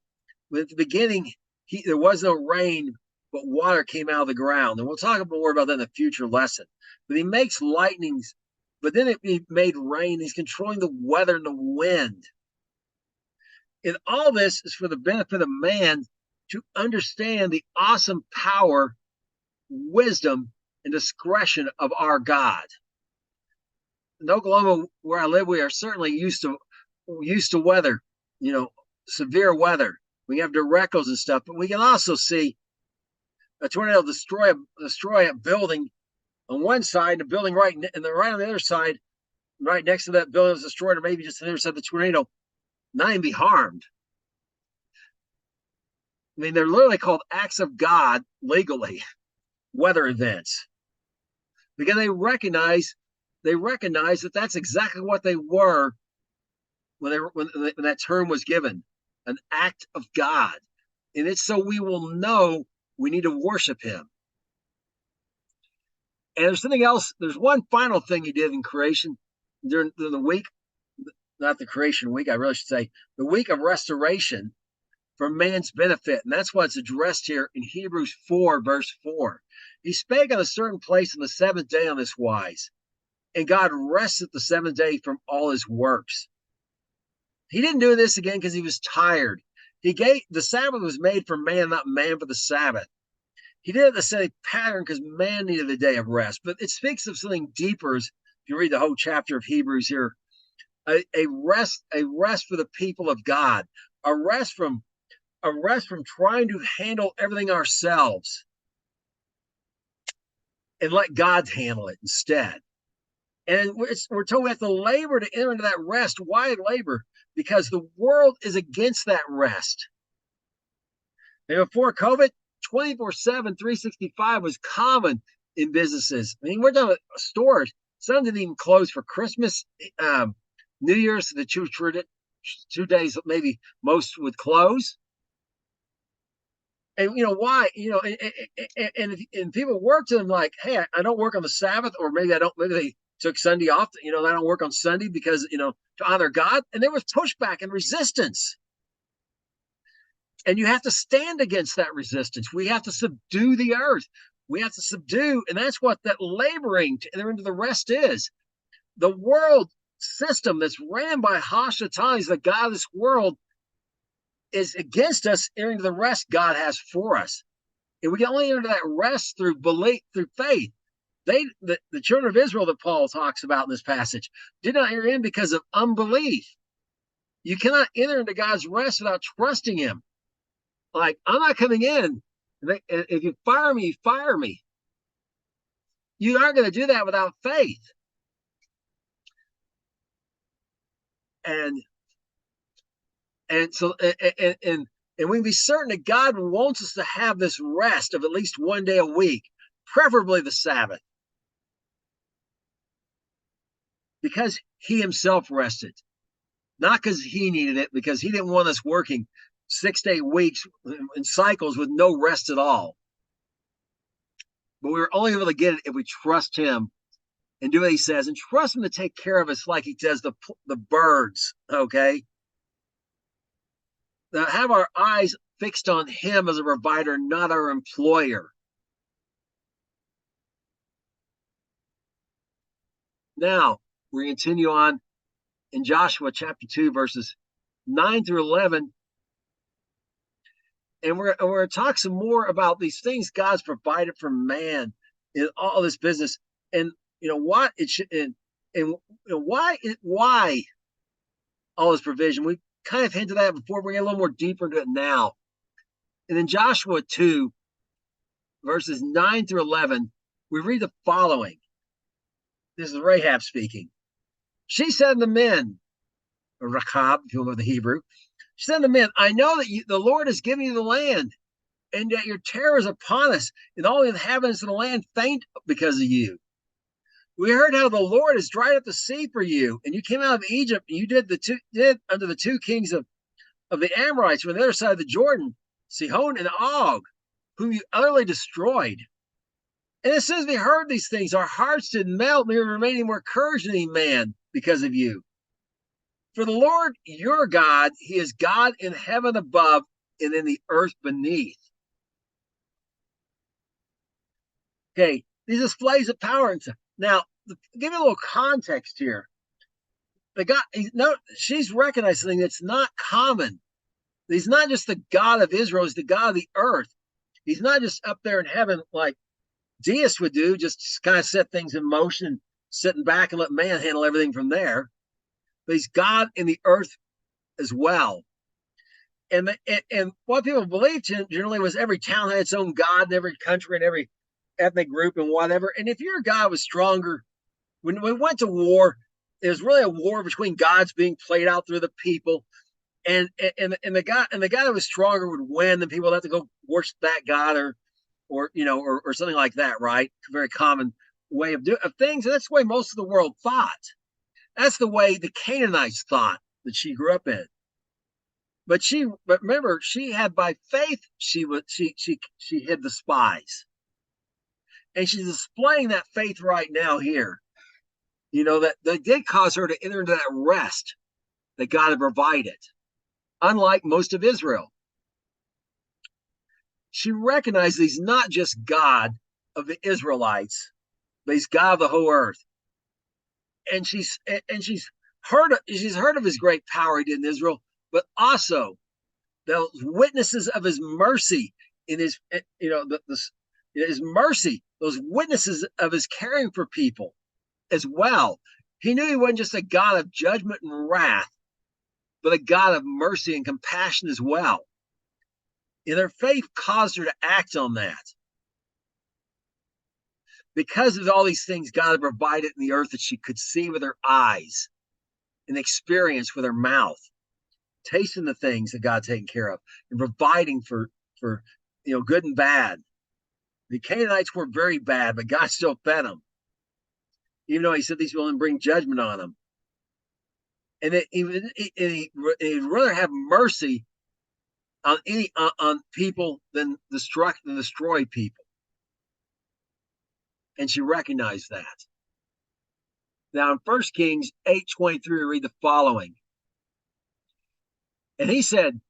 there was no rain, but water came out of the ground. And we'll talk more about that in a future lesson. But he makes lightnings, but then he made rain. He's controlling the weather and the wind. And all this is for the benefit of man to understand the awesome power, wisdom, and discretion of our God. In Oklahoma, where I live, we are certainly used to weather, severe weather. We have directives and stuff, but we can also see a tornado destroy a building on one side, and a building right on the other side, right next to that building was destroyed, or maybe just on the other side of the tornado, not even be harmed. I mean, they're literally called acts of God legally, weather events, because they recognize that that's exactly what they were when that term was given, an act of God. And it's so we will know we need to worship him. And there's something else. There's one final thing he did in creation during the week, not the creation week, I really should say, the week of restoration for man's benefit. And that's what's addressed here in Hebrews 4, verse 4. He spake on a certain place on the seventh day on this wise, and God rested the seventh day from all his works. He didn't do this again because he was tired. The Sabbath was made for man, not man for the Sabbath. He did it the same pattern because man needed a day of rest. But it speaks of something deeper if you read the whole chapter of Hebrews here. A rest for the people of God, a rest from trying to handle everything ourselves and let God handle it instead. And we're told we have to labor to enter into that rest. Why labor? Because the world is against that rest. And before COVID, 24/7, 365 was common in businesses. I mean, we're done with stores. Some didn't even close for Christmas, New Year's, the 2 days maybe most would close. And why? And people work to them like, hey, I don't work on the Sabbath, or maybe I don't. Maybe they took Sunday off. I don't work on Sunday because to honor God. And there was pushback and resistance. And you have to stand against that resistance. We have to subdue the earth. We have to subdue, and that's what that laboring to enter into the rest is. The world system that's ran by Hashatan, the God of this world, is against us entering into the rest God has for us. And we can only enter that rest through belief, through faith. The children of Israel that Paul talks about in this passage did not enter in because of unbelief. You cannot enter into God's rest without trusting him. Like, I'm not coming in. If you fire me, fire me. You aren't going to do that without faith. And so we can be certain that God wants us to have this rest of at least one day a week, preferably the Sabbath, because he himself rested, not because he needed it, because he didn't want us working 6 to 8 weeks in cycles with no rest at all. But we were only able to get it if we trust him and do what he says, and trust him to take care of us like he does the birds, okay? Now, have our eyes fixed on him as a provider, not our employer. Now, we continue on in Joshua chapter 2, verses 9 through 11. And we're going to talk some more about these things God's provided for man in all this business, and what it should, and why all this provision. We kind of hinted at that before. We're going to get a little more deeper into it now. And in Joshua 2, verses 9 through 11, we read the following. This is Rahab speaking. She said to the men, or Rachab, if you know the Hebrew, she said to the men, I know that the Lord has given you the land, and that your terror is upon us, and all the inhabitants of the land faint because of you. We heard how the Lord has dried up the sea for you, and you came out of Egypt, and you did under the two kings of the Amorites from the other side of the Jordan, Sihon and Og, whom you utterly destroyed. And as soon as we heard these things, our hearts did melt, and we were remaining more courage than any man because of you. For the Lord your God, he is God in heaven above and in the earth beneath. Okay, these displays of power. Now, give you a little context here. She's recognizing it's not common. He's not just the God of Israel, he's the God of the earth. He's not just up there in heaven like deists would do, just kind of set things in motion, sitting back and let man handle everything from there. But he's God in the earth as well. And what people believed generally was every town had its own God, and every country and every ethnic group and whatever. And if your God was stronger, when we went to war, it was really a war between gods being played out through the people. And the guy that was stronger would win, and people would have to go worship that God or something like that, right? A very common way of things. And that's the way most of the world thought. That's the way the Canaanites thought that she grew up in. But remember, she had by faith, she hid the spies. And she's displaying that faith right now here. That did cause her to enter into that rest that God had provided, unlike most of Israel. She recognized he's not just God of the Israelites, but he's God of the whole earth. And she's heard of his great power he did in Israel, but also those witnesses of his mercy in his his mercy, those witnesses of his caring for people as well. He knew he wasn't just a God of judgment and wrath, but a God of mercy and compassion as well. And their faith caused her to act on that. Because of all these things God had provided in the earth that she could see with her eyes and experience with her mouth, tasting the things that God's taken care of and providing for good and bad. The Canaanites were very bad, but God still fed them, even though He said these will bring judgment on them. And he'd rather have mercy on people than destroy people. And she recognized that. Now in 1 Kings 8:23, we read the following. And he said,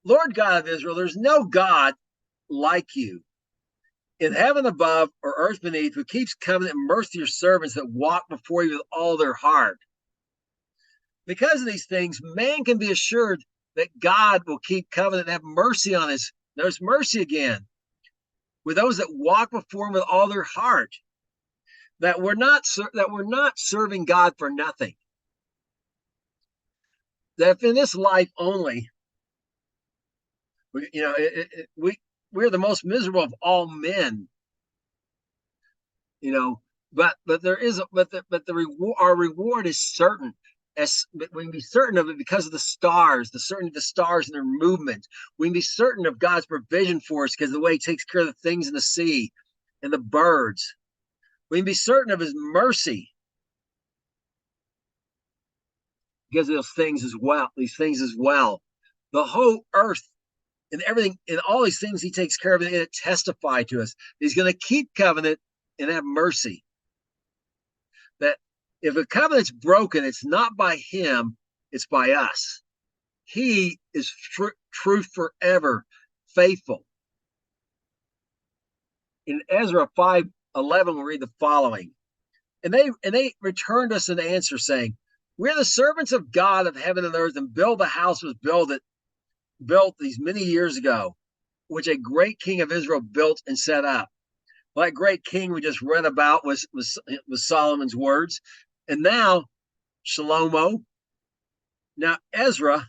Lord God of Israel, there's no God like you in heaven above or earth beneath, who keeps covenant and mercy to your servants that walk before you with all their heart. Because of these things, man can be assured that God will keep covenant and have mercy on us. There's mercy again with those that walk before Him with all their heart. That we're not serving God for nothing. That if in this life only, we're the most miserable of all men. But our reward is certain. We can be certain of it because of the stars, the certainty of the stars and their movement. We can be certain of God's provision for us because of the way He takes care of the things in the sea and the birds. We can be certain of His mercy because of these things as well. The whole earth and everything and all these things He takes care of, and it testify to us. He's going to keep covenant and have mercy. That if a covenant's broken, it's not by Him, it's by us. He is truth forever, faithful. In Ezra 5:11, we read the following. And they returned us an answer saying, we're the servants of God of heaven and earth, and the house was built these many years ago, which a great king of Israel built and set up. That great king we just read about was Solomon's words. And now Shlomo, now Ezra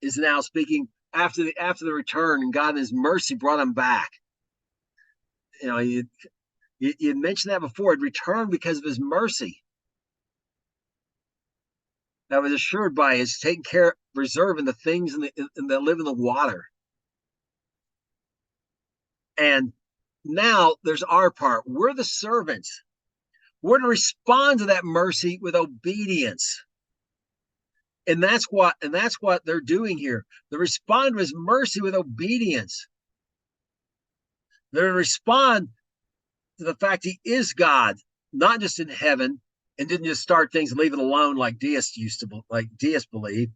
is now speaking after the return, and God in His mercy brought him back. You mentioned that before. It returned because of His mercy. That was assured by His taking care, preserving the things that live in the water. And now there's our part. We're the servants. We're to respond to that mercy with obedience. And that's what they're doing here. They respond to His mercy with obedience. They're to respond to the fact He is God, not just in heaven, and didn't just start things and leave it alone like deists believe,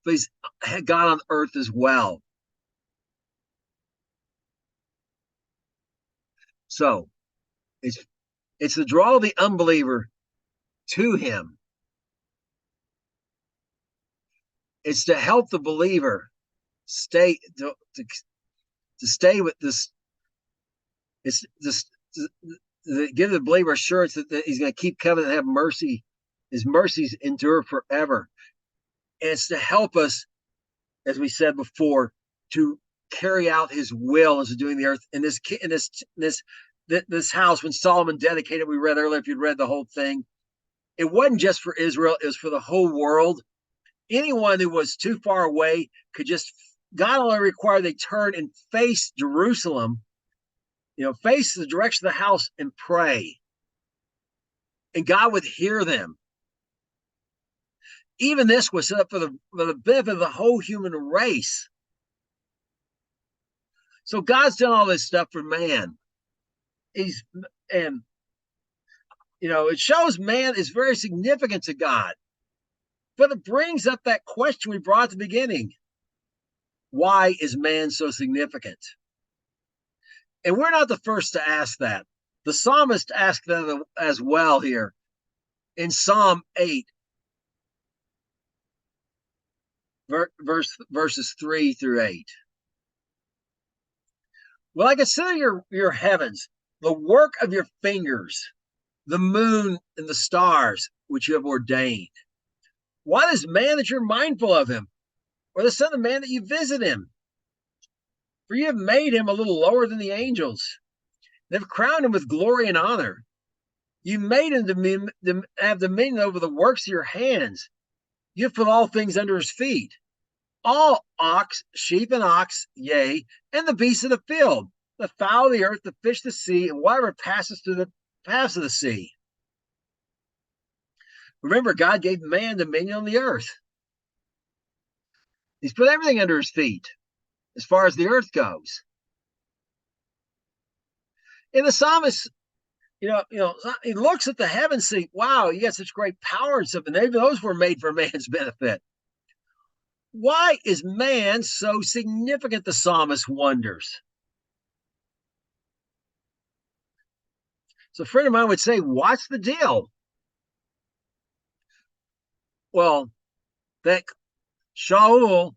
but He's God on earth as well. So it's to draw the unbeliever to Him. It's to help the believer stay to stay with this. It's just to give the believer assurance that He's going to keep covenant and have mercy. His mercies endure forever. And it's to help us, as we said before, to carry out His will as to doing the earth. In this house, when Solomon dedicated, we read earlier, if you'd read the whole thing, it wasn't just for Israel, it was for the whole world. Anyone who was too far away God only required they turn and face Jerusalem, face the direction of the house and pray. And God would hear them. Even this was set up for the benefit of the whole human race. So God's done all this stuff for man. It shows man is very significant to God. But it brings up that question we brought at the beginning. Why is man so significant? And we're not the first to ask that. The psalmist asked that as well here in Psalm 8, verses 3 through 8. Well, I consider your heavens, the work of your fingers, the moon and the stars, which you have ordained. What is man that you're mindful of him, or the son of man that you visit him? For you have made him a little lower than the angels, They've crowned him with glory and honor. You made him to have dominion over the works of your hands. You put all things under his feet. All ox, sheep, and ox, yea, and the beasts of the field, the fowl of the earth, the fish of the sea, and whatever passes through the paths of the sea. Remember, God gave man dominion on the earth. He's put everything under his feet as far as the earth goes. And the psalmist, he looks at the heavens, see, wow, you got such great power and stuff, and even those were made for man's benefit. Why is man so significant? The psalmist wonders. So a friend of mine would say, what's the deal? Well, that Shaul,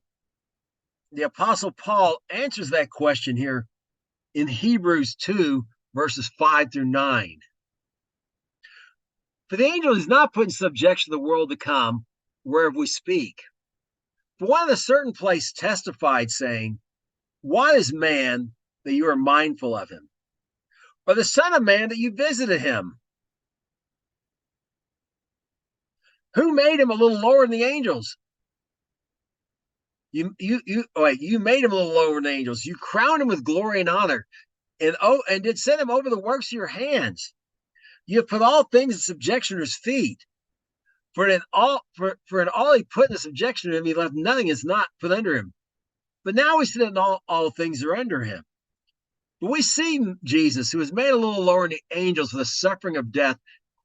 the Apostle Paul, answers that question here in Hebrews 2, verses 5 through 9. For the angel is not put in subjection to the world to come, whereof we speak. For one in a certain place testified, saying, what is man that you are mindful of him? Or the Son of Man that you visited him? Who made him a little lower than the angels? You made him a little lower than the angels. You crowned him with glory and honor, and did set him over the works of your hands. You have put all things in subjection to his feet. For in all he put in subjection to him, he left nothing is not put under him. But now we see that all things are under him. But we see Jesus, who was made a little lower than the angels for the suffering of death,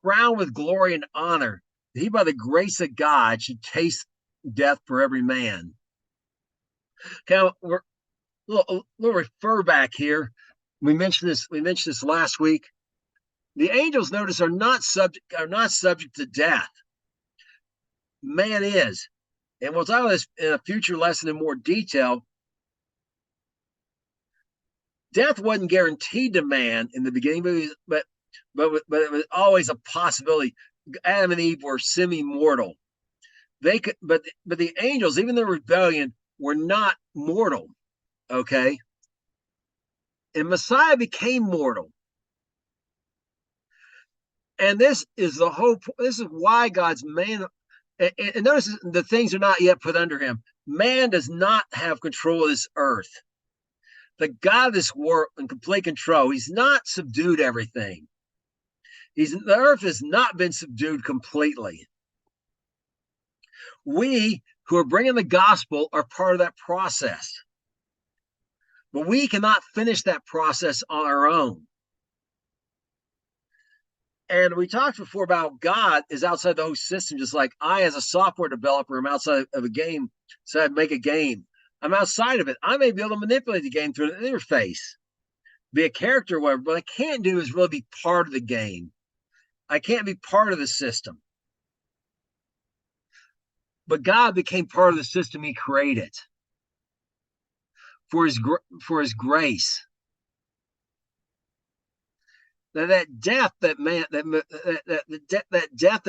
crowned with glory and honor, that he by the grace of God should taste death for every man. Okay, we're a little refer back here. We mentioned this last week. The angels, notice, are not subject to death. Man is. And we'll talk about this in a future lesson in more detail. Death wasn't guaranteed to man in the beginning, but it was always a possibility. Adam and Eve were semi-mortal. They could, but the angels, even the rebellion, were not mortal. Okay. And Messiah became mortal. And this is the hope. This is why God's man. And notice the things are not yet put under him. Man does not have control of this earth. The God of this world in complete control. He's not subdued everything. The earth has not been subdued completely. We who are bringing the gospel are part of that process. But we cannot finish that process on our own. And we talked before about God is outside the whole system, just like I, as a software developer, am outside of a game. So I make a game. I'm outside of it. I may be able to manipulate the game through an interface, be a character or whatever, but I can't do is really be part of the game. I can't be part of the system. But God became part of the system he created for his grace. That death that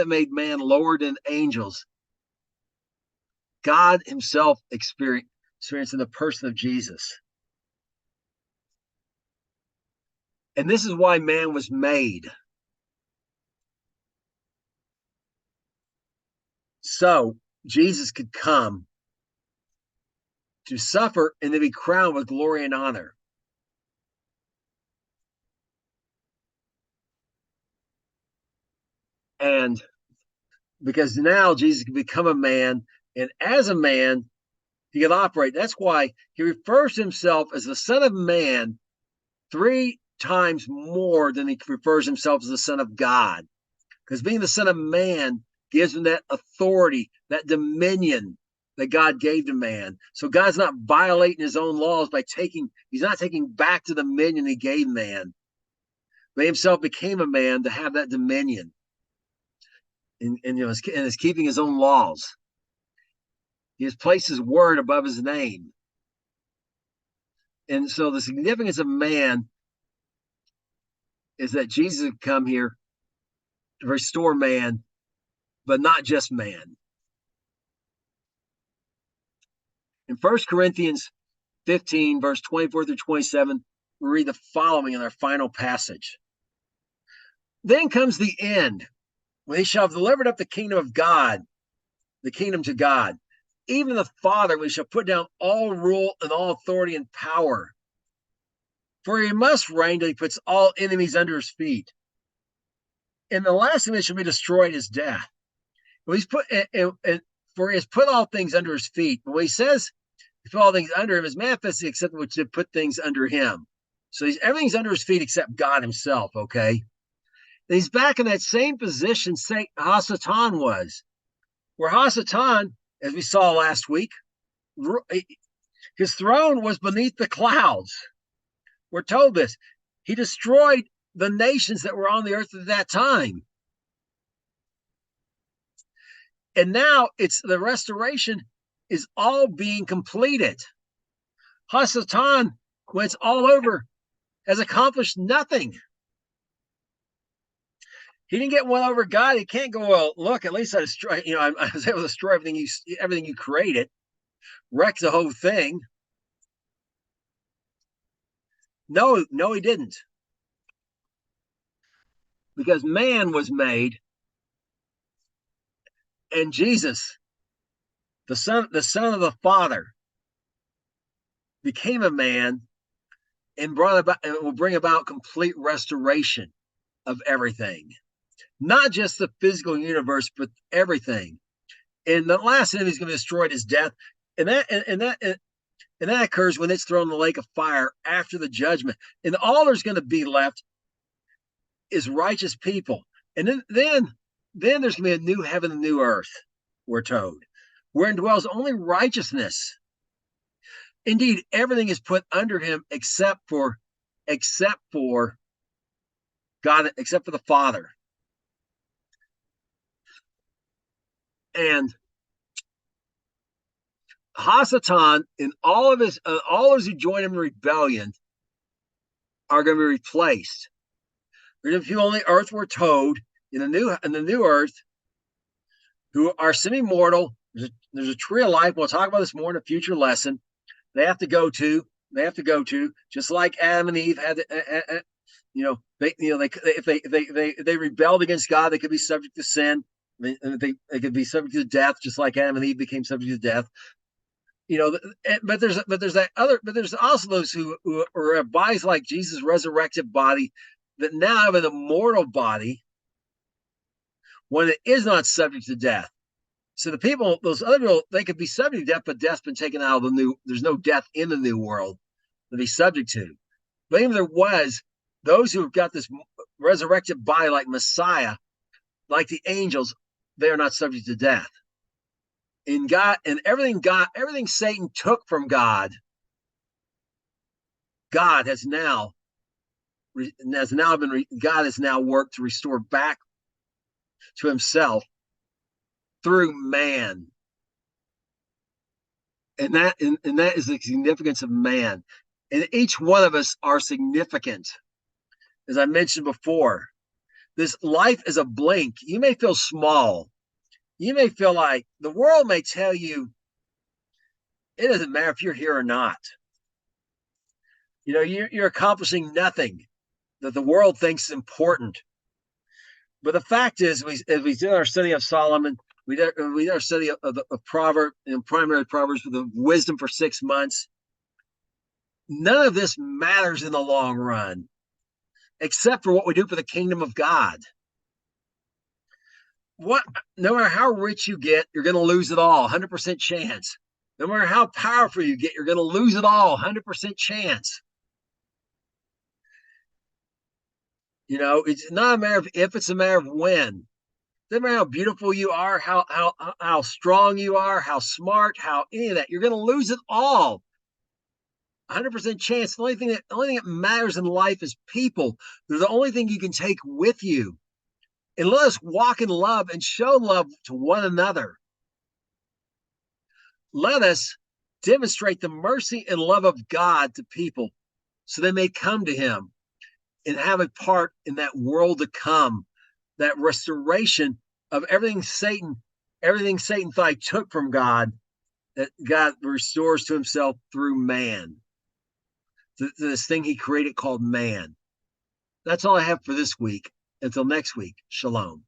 made man lower than angels, God himself experienced in the person of Jesus. And this is why man was made. So Jesus could come to suffer and to be crowned with glory and honor. And because now Jesus can become a man, and as a man, he can operate. That's why he refers to himself as the Son of Man 3 times more than he refers himself as the Son of God. Because being the Son of Man gives him that authority, that dominion that God gave to man. So God's not violating his own laws by he's not taking back the dominion he gave man. But himself became a man to have that dominion. And is keeping his own laws. He has placed his word above his name. And so the significance of man is that Jesus would come here to restore man, but not just man. In 1 Corinthians 15, verse 24 through 27, we read the following in our final passage. Then comes the end, when he shall have delivered up the kingdom of God, the kingdom to God, even the Father, we shall put down all rule and all authority and power. For he must reign till he puts all enemies under his feet. And the last thing that shall be destroyed is death. When he's put, for he has put all things under his feet. But when he says he put all things under him, is manifestly accepted which to put things under him. So everything's under his feet except God himself, okay? And he's back in that same position Hasatan was, where Hasatan, as we saw last week, his throne was beneath the clouds. We're told this. He destroyed the nations that were on the earth at that time. And now it's the restoration is all being completed. Hasatan, when it's all over, has accomplished nothing. He didn't get one over God. He can't go, well, look, at least I destroyed, I was able to destroy everything you created, wreck the whole thing. No, he didn't. Because man was made, and Jesus, the son of the Father, became a man and will bring about complete restoration of everything. Not just the physical universe, but everything. And the last enemy is going to be destroyed is death. And that occurs when it's thrown in the lake of fire after the judgment. And all there's going to be left is righteous people. And then there's going to be a new heaven and new earth, we're told, wherein dwells only righteousness. Indeed, everything is put under him except for God, except for the Father. And Hasatan and all those who join him in rebellion are going to be replaced. If you only earth were told in the new earth, who are semi-mortal. There's a tree of life. We'll talk about this more in a future lesson. They have to go to, just like Adam and Eve had. If they rebelled against God, they could be subject to sin. They could be subject to death, just like Adam and Eve became subject to death. But there's also those who are bodies like Jesus' resurrected body that now have an immortal body when it is not subject to death. So those other people, they could be subject to death, but death's been taken out of there's no death in the new world to be subject to. But even if there was, those who have got this resurrected body like Messiah, like the angels, they are not subject to death. In God, and everything Satan took from God, God has now worked to restore back to himself through man. And that is the significance of man. And each one of us are significant. As I mentioned before, this life is a blink. You may feel small. You may feel like the world may tell you it doesn't matter if you're here or not. You're accomplishing nothing that the world thinks is important. But the fact is, as we did our study of Solomon, we did our study of Proverbs and primary Proverbs with the wisdom for 6 months. None of this matters in the long run, except for what we do for the kingdom of God. No matter how rich you get, you're going to lose it all, 100% chance. No matter how powerful you get, you're going to lose it all, 100% chance. It's not a matter of if, it's a matter of when. It doesn't matter how beautiful you are, how strong you are, how smart, how any of that. You're going to lose it all. 100% chance. The only thing that matters in life is people. They're the only thing you can take with you. And let us walk in love and show love to one another. Let us demonstrate the mercy and love of God to people so they may come to him and have a part in that world to come, that restoration of everything Satan thought he took from God, that God restores to himself through man. this thing he created called man. That's all I have for this week. Until next week, shalom.